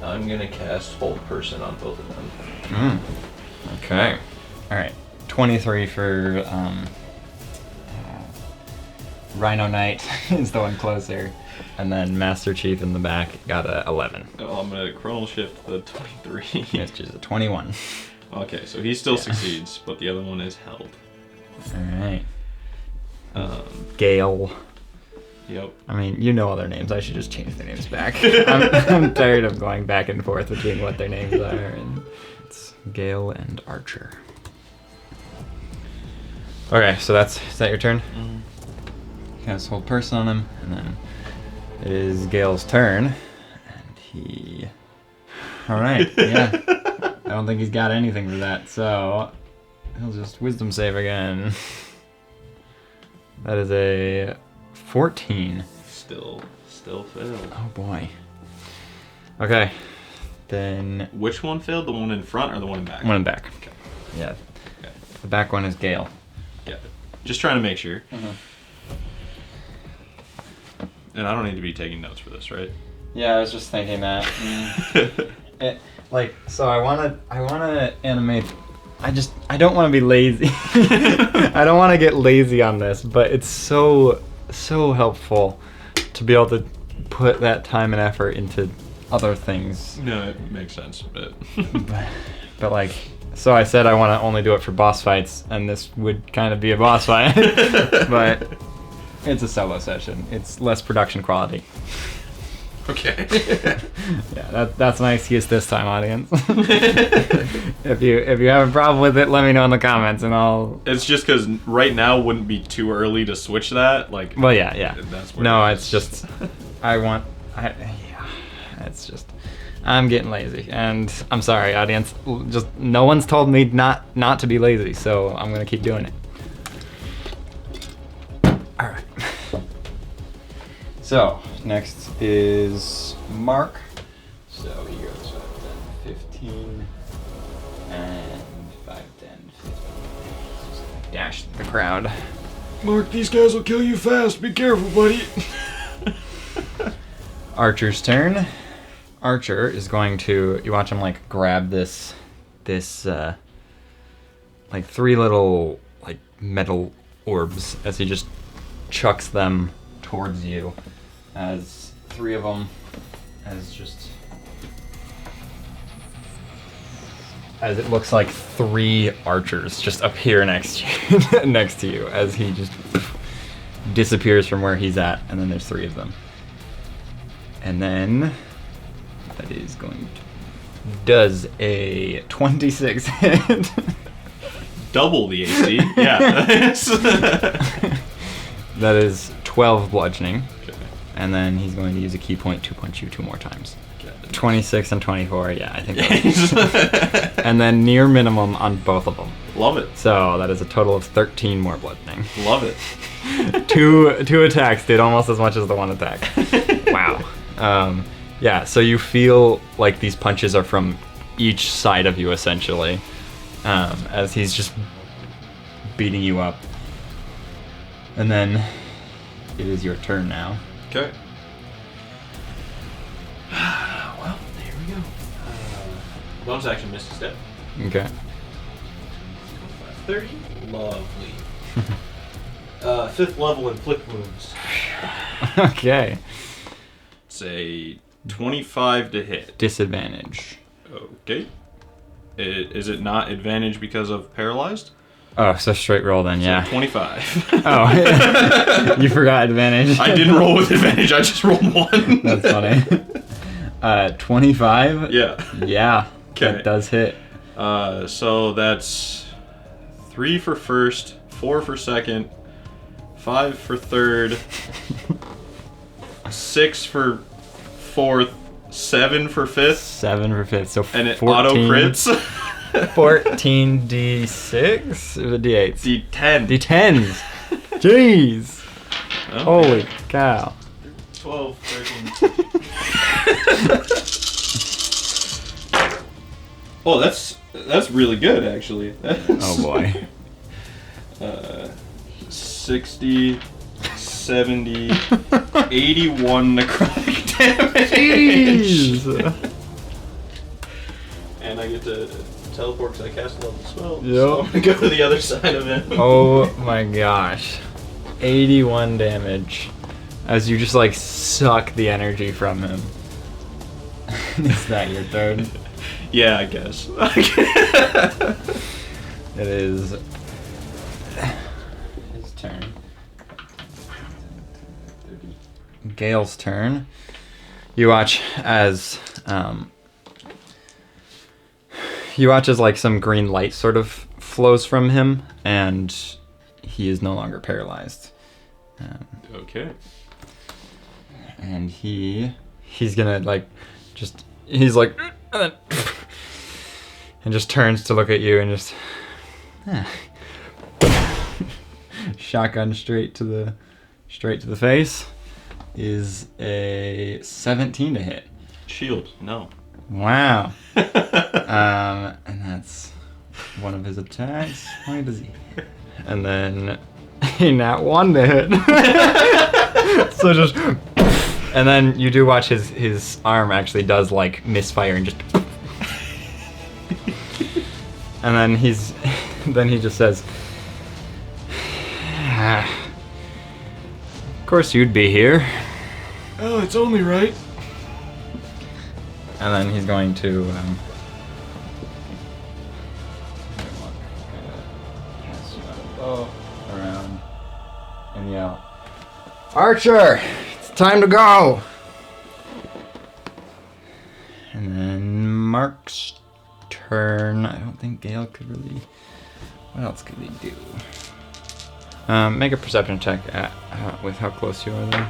I'm gonna cast Hold Person on both of them. Okay. Alright. 23 for Rhino Knight is the one closer. And then Master Chief in the back got a 11. Oh, I'm gonna chronal shift the 23. Which is a 21. Okay, so he still succeeds, but the other one is held. Alright. Gale. Yep. I mean, you know all their names. I should just change their names back. I'm tired of going back and forth between what their names are. And it's Gale and Archer. Okay, so is that your turn? Mm-hmm. He has hold person on him, and then it is Gale's turn, and he. All right, yeah. I don't think he's got anything for that, so he'll just wisdom save again. That is a 14. Still failed. Oh boy. Okay, then Which one failed? The one in front or the one in back? one in back. Okay. Yeah, Okay. the back one is Gale. Yeah. Just trying to make sure. Mm-hmm. And I don't need to be taking notes for this, right? Yeah, I was just thinking that. So I wanna animate. I don't want to be lazy. I don't want to get lazy on this, but it's so helpful to be able to put that time and effort into other things. No, it makes sense, but but like, so I said I want to only do it for boss fights, and this would kind of be a boss fight, but it's a solo session. It's less production quality. okay. Yeah, that's my excuse this time, audience. If you have a problem with it, let me know in the comments, and I'll. It's just because right now wouldn't be too early to switch that. Like. Well, yeah. That's where No, it it's is. just it's just I'm getting lazy, and I'm sorry, audience. Just no one's told me not to be lazy, so I'm gonna keep doing it. All right. So next is Mark. So he goes 5, 10, 15, and 5, 10, 15. Just dash the crowd. Mark, these guys will kill you fast. Be careful, buddy. Archer's turn. Archer is going to, you watch him like grab this like 3 little like metal orbs as he just chucks them towards you, as 3 of them as it looks like 3 archers just appear next to you as he just disappears from where he's at, and then there's 3 of them. And then that is going to does a 26 hit. Double the AC. Yeah. That is 12 bludgeoning. Okay. And then he's going to use a key point to punch you 2 more times. Okay. 26 and 24, yeah, I think that and then near minimum on both of them. Love it. So that is a total of 13 more bludgeoning. Love it. two attacks did almost as much as the 1 attack. Wow. Yeah, so you feel like these punches are from each side of you, essentially, as he's just beating you up. And then it is your turn now. Okay. Well, there we go. Bonus action, Misty Step. Okay. 30. Lovely. 5th level inflict wounds. Okay. It's a 25 to hit. Disadvantage. Okay. Is it not advantage because of paralyzed? Oh, so straight roll then, yeah. So 25. Oh, you forgot advantage. I didn't roll with advantage. I just rolled 1. That's funny. 25? Yeah. Yeah. Okay. That does hit. So that's 3 for first, 4 for second, 5 for third, 6 for fourth, 7 for fifth, 7 for fifth, so and it 14, auto crits. 14 d6 or the d8s? D10. D10s. Jeez. Oh, Holy yeah. cow. 12, 13. Oh, that's really good, actually. Oh boy. 60, 70, 81 necrotic damage. Jeez. And I get to teleport because I cast a level spell. Yep. So I'm going to go to the other side of him. Oh my gosh. 81 damage. As you just like suck the energy from him. Is that your turn? Yeah, I guess. It is his turn. 30, Gale's turn. You watch as like some green light sort of flows from him, and he is no longer paralyzed. Okay. And he's gonna like he's like and just turns to look at you and just shotgun straight to the face is a 17 to hit. Shield, no. Wow. And that's one of his attacks. How many does he hit? And then a nat 1 to hit. So just and then you do watch his arm actually does like misfire and just and then he just says, of course you'd be here. Oh, it's only right. And then he's going to cast a bow around and yell, Archer, it's time to go. And then Mark's turn. I don't think Gale could really. What else could he do? Make a perception check with how close you are there.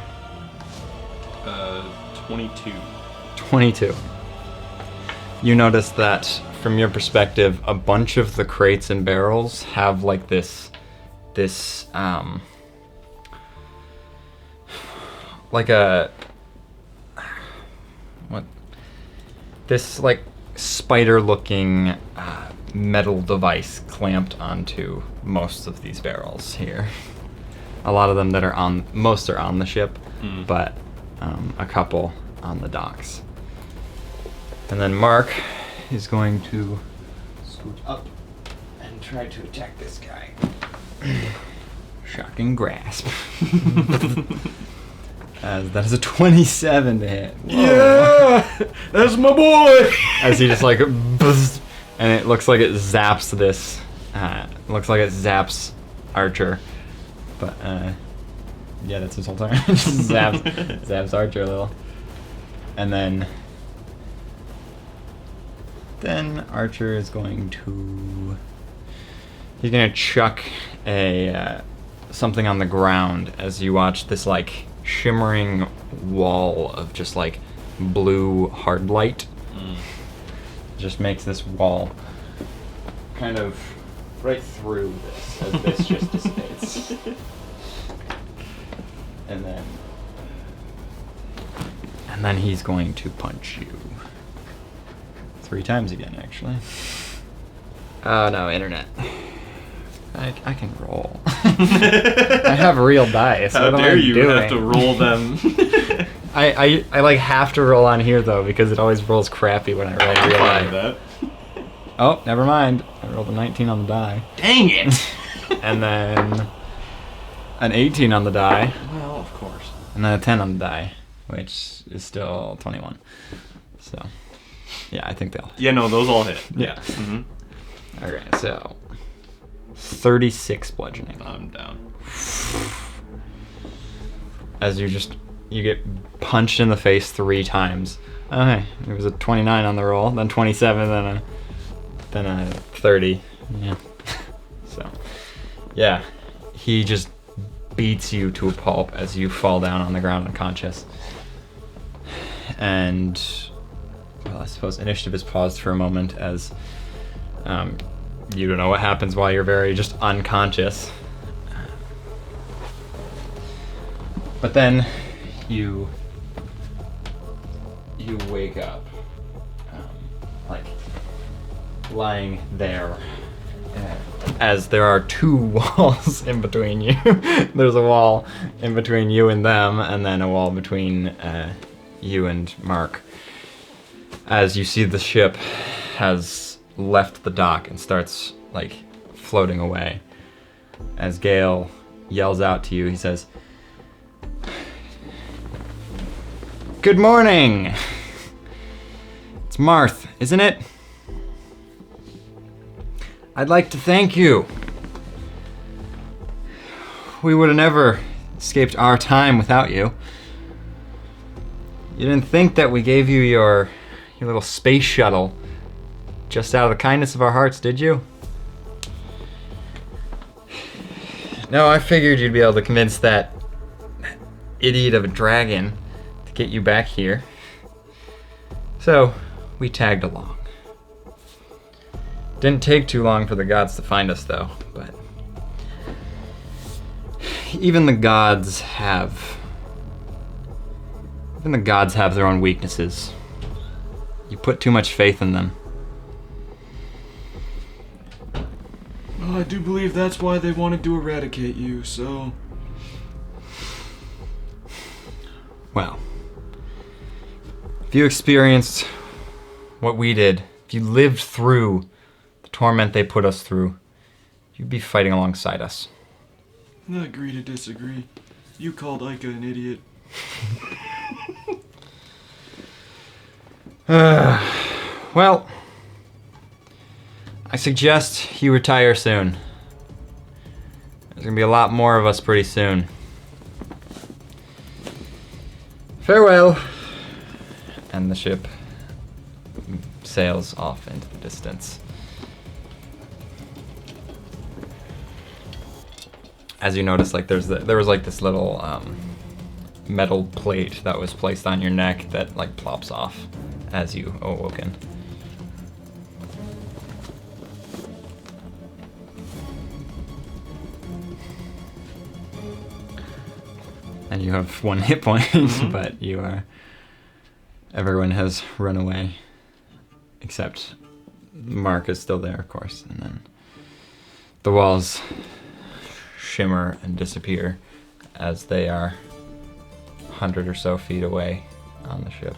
22. 22. You notice that from your perspective, a bunch of the crates and barrels have like this like a this like spider-looking metal device clamped onto most of these barrels here. A lot of them most are on the ship, but a couple on the docks. And then Mark is going to scoot up and try to attack this guy. Shocking grasp. As that is a 27 to hit. Whoa. Yeah, that's my boy. As he just like, buzz, and it looks like it zaps this. Looks like it zaps Archer, but yeah, that's his whole turn. zaps Archer a little, and then Archer is going to. He's gonna chuck a something on the ground as you watch this like shimmering wall of just like blue hard light. Just makes this wall kind of right through this as this just dissipates. And then he's going to punch you 3 times again, actually. Oh no, internet. I can roll. I have real dice. How dare you have to roll them? I like have to roll on here though because it always rolls crappy when I roll real die. That. Oh, never mind. I rolled a 19 on the die. Dang it! And then an 18 on the die. Well, of course. And then a 10 on the die, which is still 21. So, yeah, I think they'll. Yeah, no, those all hit. Yeah. Mm-hmm. Okay, so 36 bludgeoning. I'm down. As you get punched in the face 3 times. Okay, it was a 29 on the roll, then 27, then a 30. Yeah. So, yeah, he just beats you to a pulp as you fall down on the ground unconscious. And, well, I suppose initiative is paused for a moment as you don't know what happens while you're very just unconscious. But then you wake up, like lying there, as there are 2 walls in between you. There's a wall in between you and them, and then a wall between you and Mark. As you see the ship has left the dock and starts like floating away. As Gale yells out to you, he says, "Good morning! It's Marth, isn't it? I'd like to thank you. We would have never escaped our time without you. You didn't think that we gave you your little space shuttle just out of the kindness of our hearts, did you? No, I figured you'd be able to convince that idiot of a dragon to get you back here. So, we tagged along. Didn't take too long for the gods to find us, though, but even the gods have their own weaknesses. You put too much faith in them. Well, I do believe that's why they wanted to eradicate you, so... Well, if you experienced what we did, if you lived through the torment they put us through, you'd be fighting alongside us. I agree to disagree. You called Ica an idiot. Well, I suggest you retire soon. There's gonna be a lot more of us pretty soon. Farewell. And the ship sails off into the distance. As you notice, like there was like this little metal plate that was placed on your neck that like plops off as you awoken. And you have 1 hit point, but everyone has run away, except Mark is still there, of course, and then the walls shimmer and disappear as they are 100 or so feet away on the ship.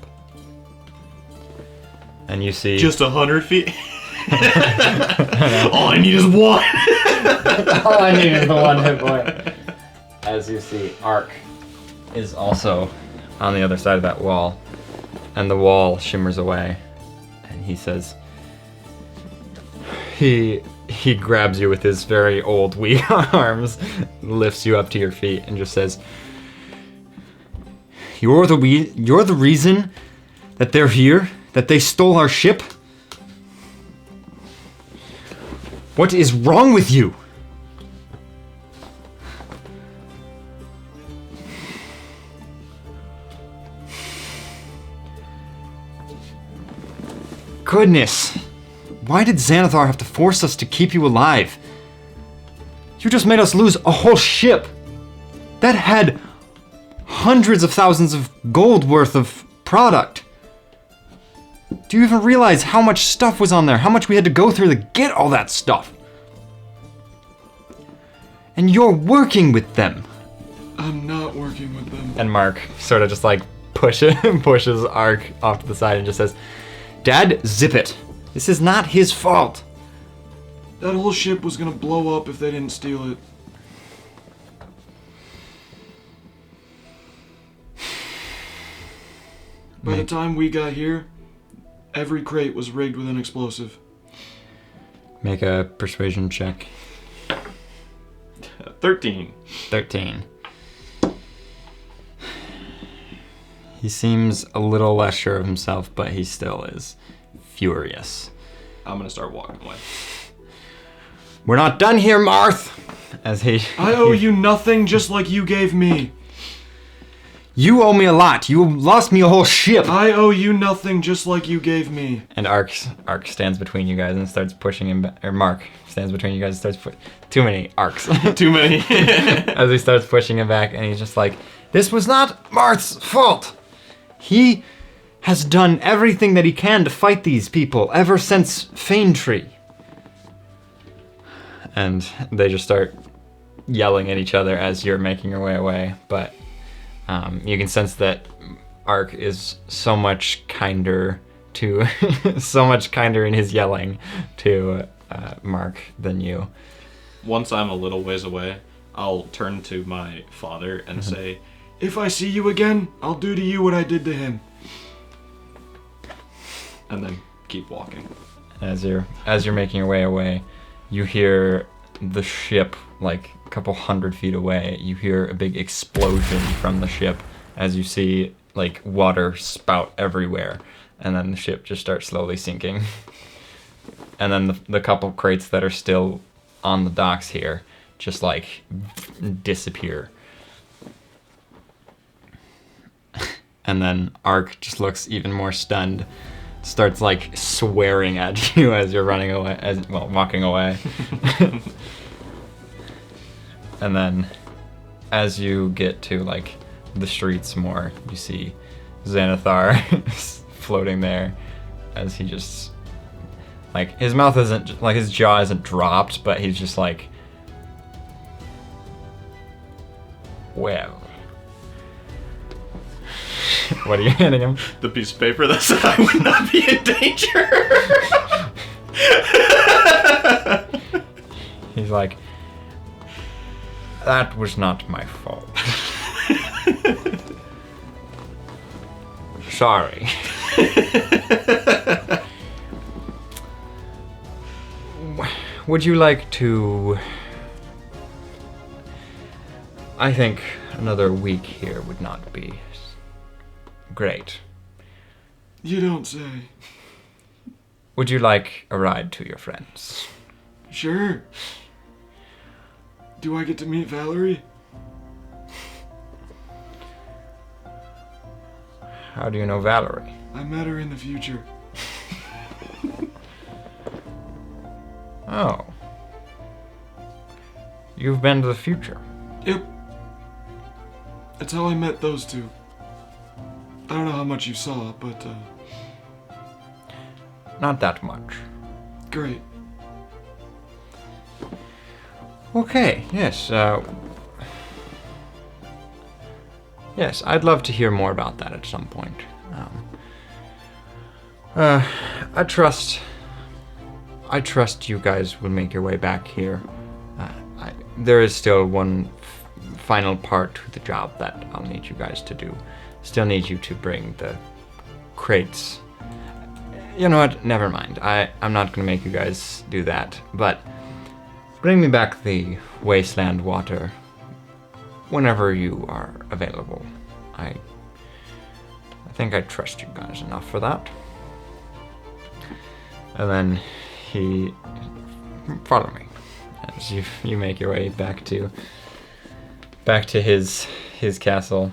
And you see... Just 100 feet? All I need is 1! All I need is the 1 hit point. As you see, Ark is also on the other side of that wall, and the wall shimmers away, and he says... He grabs you with his very old, weak arms, lifts you up to your feet, and just says, You're the reason that they're here? That they stole our ship? What is wrong with you? Goodness. Why did Xanathar have to force us to keep you alive? You just made us lose a whole ship that had hundreds of thousands of gold worth of product. Do you even realize how much stuff was on there? How much we had to go through to get all that stuff? And you're working with them. I'm not working with them. And Mark sort of just like pushes Ark off to the side and just says, Dad, zip it. This is not his fault. That whole ship was gonna blow up if they didn't steal it. By the time we got here, every crate was rigged with an explosive. Make a persuasion check. 13. 13. He seems a little less sure of himself, but he still is furious. I'm gonna start walking away. We're not done here, Marth! I owe you nothing just like you gave me. You owe me a lot. You lost me a whole ship. I owe you nothing just like you gave me. And Ark stands between you guys and starts pushing him back. Or Mark stands between you guys and starts too many Arks. Too many. As he starts pushing him back, and he's just like, this was not Marth's fault. He has done everything that he can to fight these people ever since Faintree. And they just start yelling at each other as you're making your way away. But you can sense that Ark is so much kinder to, so much kinder in his yelling to Mark than you. Once I'm a little ways away, I'll turn to my father and say, if I see you again, I'll do to you what I did to him. And then keep walking. As you're making your way away, you hear the ship like a couple 100 feet away. You hear a big explosion from the ship as you see like water spout everywhere, and then the ship just starts slowly sinking. And then the couple crates that are still on the docks here just like disappear. And then Ark just looks even more stunned, starts like swearing at you as you're running away, walking away. And then as you get to like the streets more, you see Xanathar floating there as he just like his mouth isn't like his jaw isn't dropped, but he's just like, well, what are you handing him? The piece of paper that said I would not be in danger. He's like, that was not my fault. Sorry. Would you like to... I think another week here would not be great. You don't say. Would you like a ride to your friends? Sure. Do I get to meet Valerie? How do you know Valerie? I met her in the future. Oh. You've been to the future. Yep. That's how I met those two. I don't know how much you saw, but, Not that much. great. Okay, yes, yes, I'd love to hear more about that at some point. I trust you guys will make your way back here. There is still one final part to the job that I'll need you guys to do. Still need you to bring the crates. You know what? Never mind. I'm not gonna make you guys do that, but bring me back the wasteland water whenever you are available. I think I trust you guys enough for that. And then he follow me as you make your way back to his castle,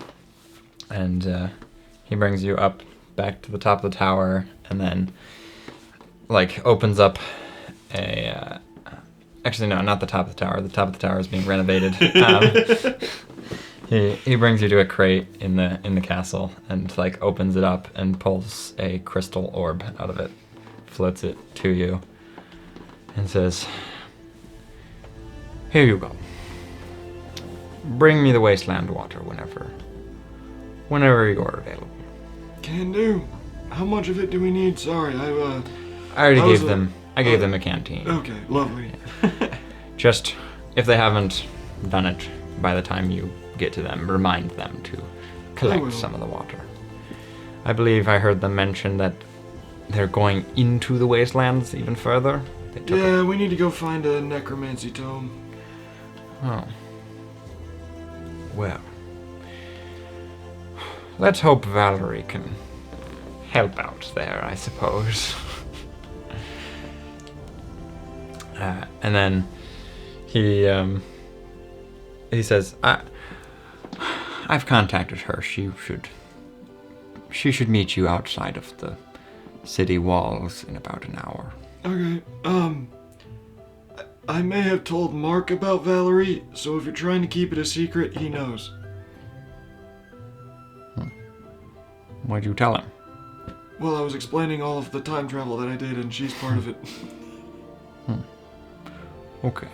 and he brings you up back to the top of the tower, and then like opens up a actually no, not the top of the tower. The top of the tower is being renovated. He brings you to a crate in the castle and like opens it up and pulls a crystal orb out of it, floats it to you, and says, "Here you go. Bring me the wasteland water whenever you're available." Can do. How much of it do we need? Sorry, I already How's gave them. I gave them a canteen. Okay, lovely. Just if they haven't done it by the time you get to them, remind them to I collect will. some of the water. I believe I heard them mention that they're going into the wastelands even further. They took Yeah, we need to go find a necromancy tome. Oh. Well. Let's hope Valerie can help out there, I suppose. And then he says, I've contacted her. She should meet you outside of the city walls in about an hour. Okay, I may have told Mark about Valerie, so if you're trying to keep it a secret, he knows. What'd you tell him? Well, I was explaining all of the time travel that I did, and she's part of it. Okay.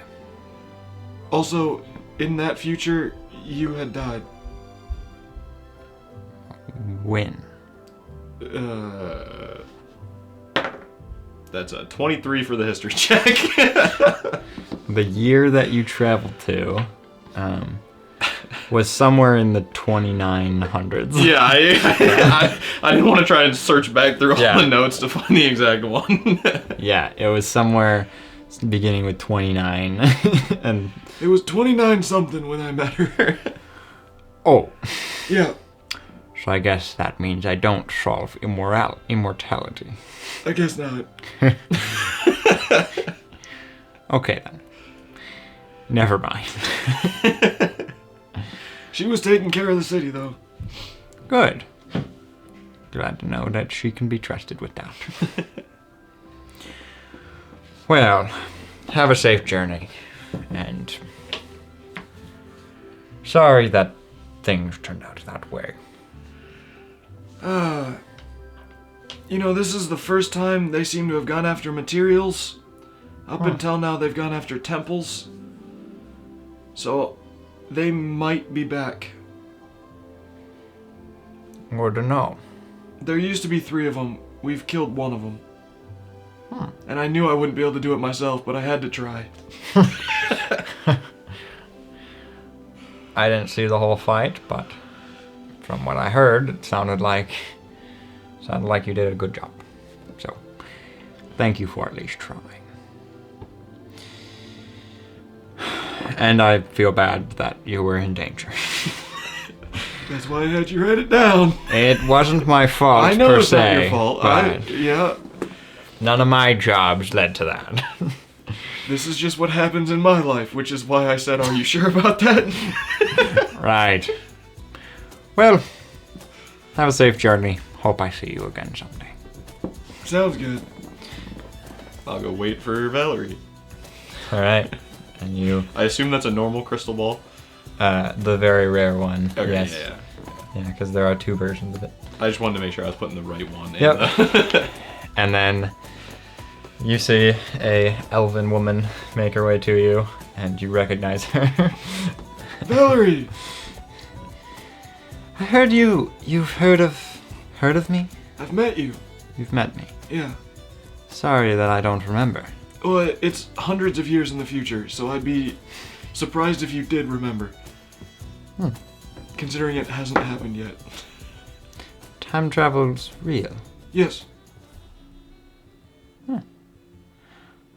Also, in that future, you had died. When? That's a 23 for the history check. The year that you traveled to was somewhere in the 2900s. Yeah, I didn't want to try and search back through all Yeah. the notes to find the exact one. Yeah, it was somewhere beginning with 29. And It was 29 something when I met her. oh, Yeah. So I guess that means I don't solve immortality. I guess not. Okay then. Never mind. She was taking care of the city, though. Good. Glad to know that she can be trusted with that. Well, have a safe journey. And sorry that things turned out that way. This is the first time they seem to have gone after materials. Up until now, they've gone after temples. So, they might be back. Good to know. There used to be 3 of them. We've killed one of them. And I knew I wouldn't be able to do it myself, but I had to try. I didn't see the whole fight, but from what I heard, it sounded like you did a good job. So, thank you for at least trying. And I feel bad that you were in danger. That's why I had you write it down. It wasn't my fault, I know per it's se. not your fault. But Yeah. none of my jobs led to that. This is just what happens in my life, which is why I said, are you sure about that? Right. Well, have a safe journey. Hope I see you again someday. Sounds good. I'll go wait for Valerie. All right. And you, I assume that's a normal crystal ball. the very rare one. Okay, Yes. yeah. Yeah, because there are 2 versions of it. I just wanted to make sure I was putting the right one in. Yep. And then you see a elven woman make her way to you, and you recognize her. Valerie! I heard you've heard of me? I've met you. You've met me. Yeah. Sorry that I don't remember. Well, it's hundreds of years in the future, so I'd be surprised if you did remember. Considering it hasn't happened yet. Time travel's real. Yes.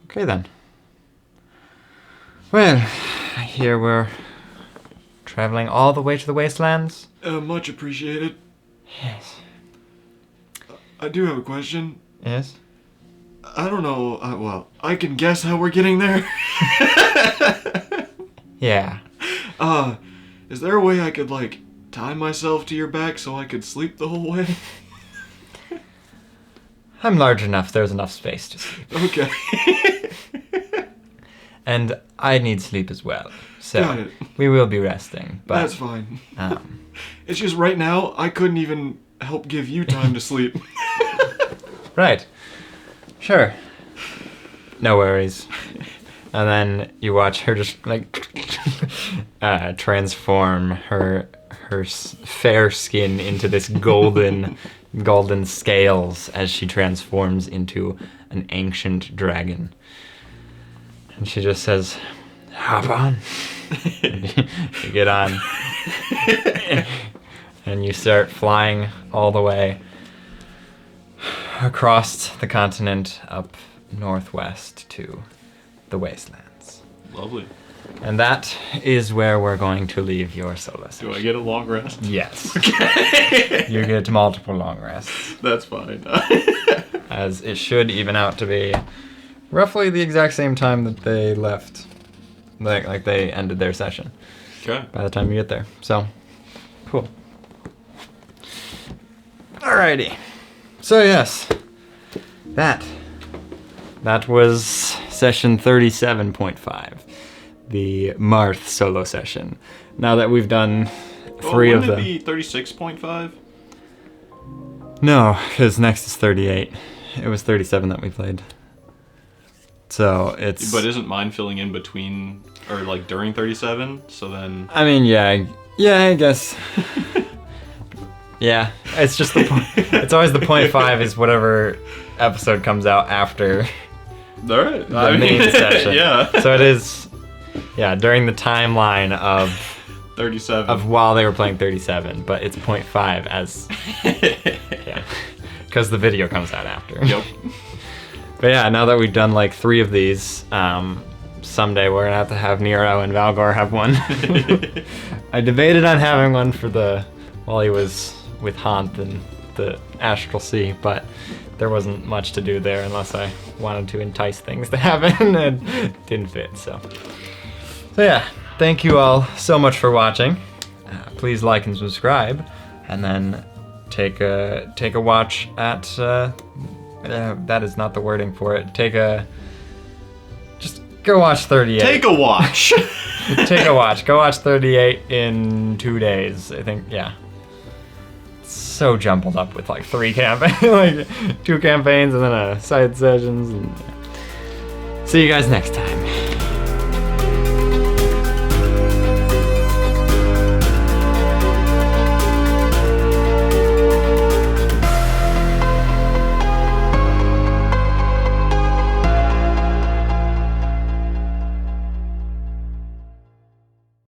Okay then. Well, I hear we're traveling all the way to the wastelands. Much appreciated. Yes. I do have a question. Yes? I don't know, I can guess how we're getting there. Yeah. Is there a way I could, tie myself to your back so I could sleep the whole way? I'm large enough, there's enough space to sleep. Okay. And I need sleep as well. So Got it. we will be resting. But That's fine. um, It's just right now, I couldn't even help give you time to sleep. right. Sure. No worries. And then you watch her just transform her fair skin into this golden scales as she transforms into an ancient dragon. And she just says, "Hop on." You get on. And you start flying all the way across the continent up northwest to the wastelands. Lovely. And that is where we're going to leave your solo session. Do I get a long rest? Yes. Okay. You get multiple long rests, That's fine. as it should even out to be roughly the exact same time that they left. Like they ended their session Okay. by the time you get there. So, cool. Alrighty. So yes, that was session 37.5, the Marth solo session. Now that we've done 3 of them. Wouldn't it be 36.5? No, because next is 38. It was 37 that we played. So it's. But isn't mine filling in between or during 37? So then. I mean, yeah, I guess. Yeah, it's just the point. It's always the 0.5 is whatever episode comes out after All right. the main session. Yeah. So it is, yeah, during the timeline of 37. while they were playing 37, but it's 0.5 as, yeah, because the video comes out after. Yep. But yeah, now that we've done 3 of these, someday we're gonna have Nero and Valgor have one. I debated on having one for while he was with Haunt and the Astral Sea, but there wasn't much to do there unless I wanted to entice things to happen, and it didn't fit. So yeah, thank you all so much for watching. Please like and subscribe, and then take a watch at. That is not the wording for it. Just go watch 38. Take a watch. Take a watch. Go watch 38 in 2 days. I think, yeah. It's so jumbled up with like 3 campaigns, like 2 campaigns and then a side sessions. And see you guys next time.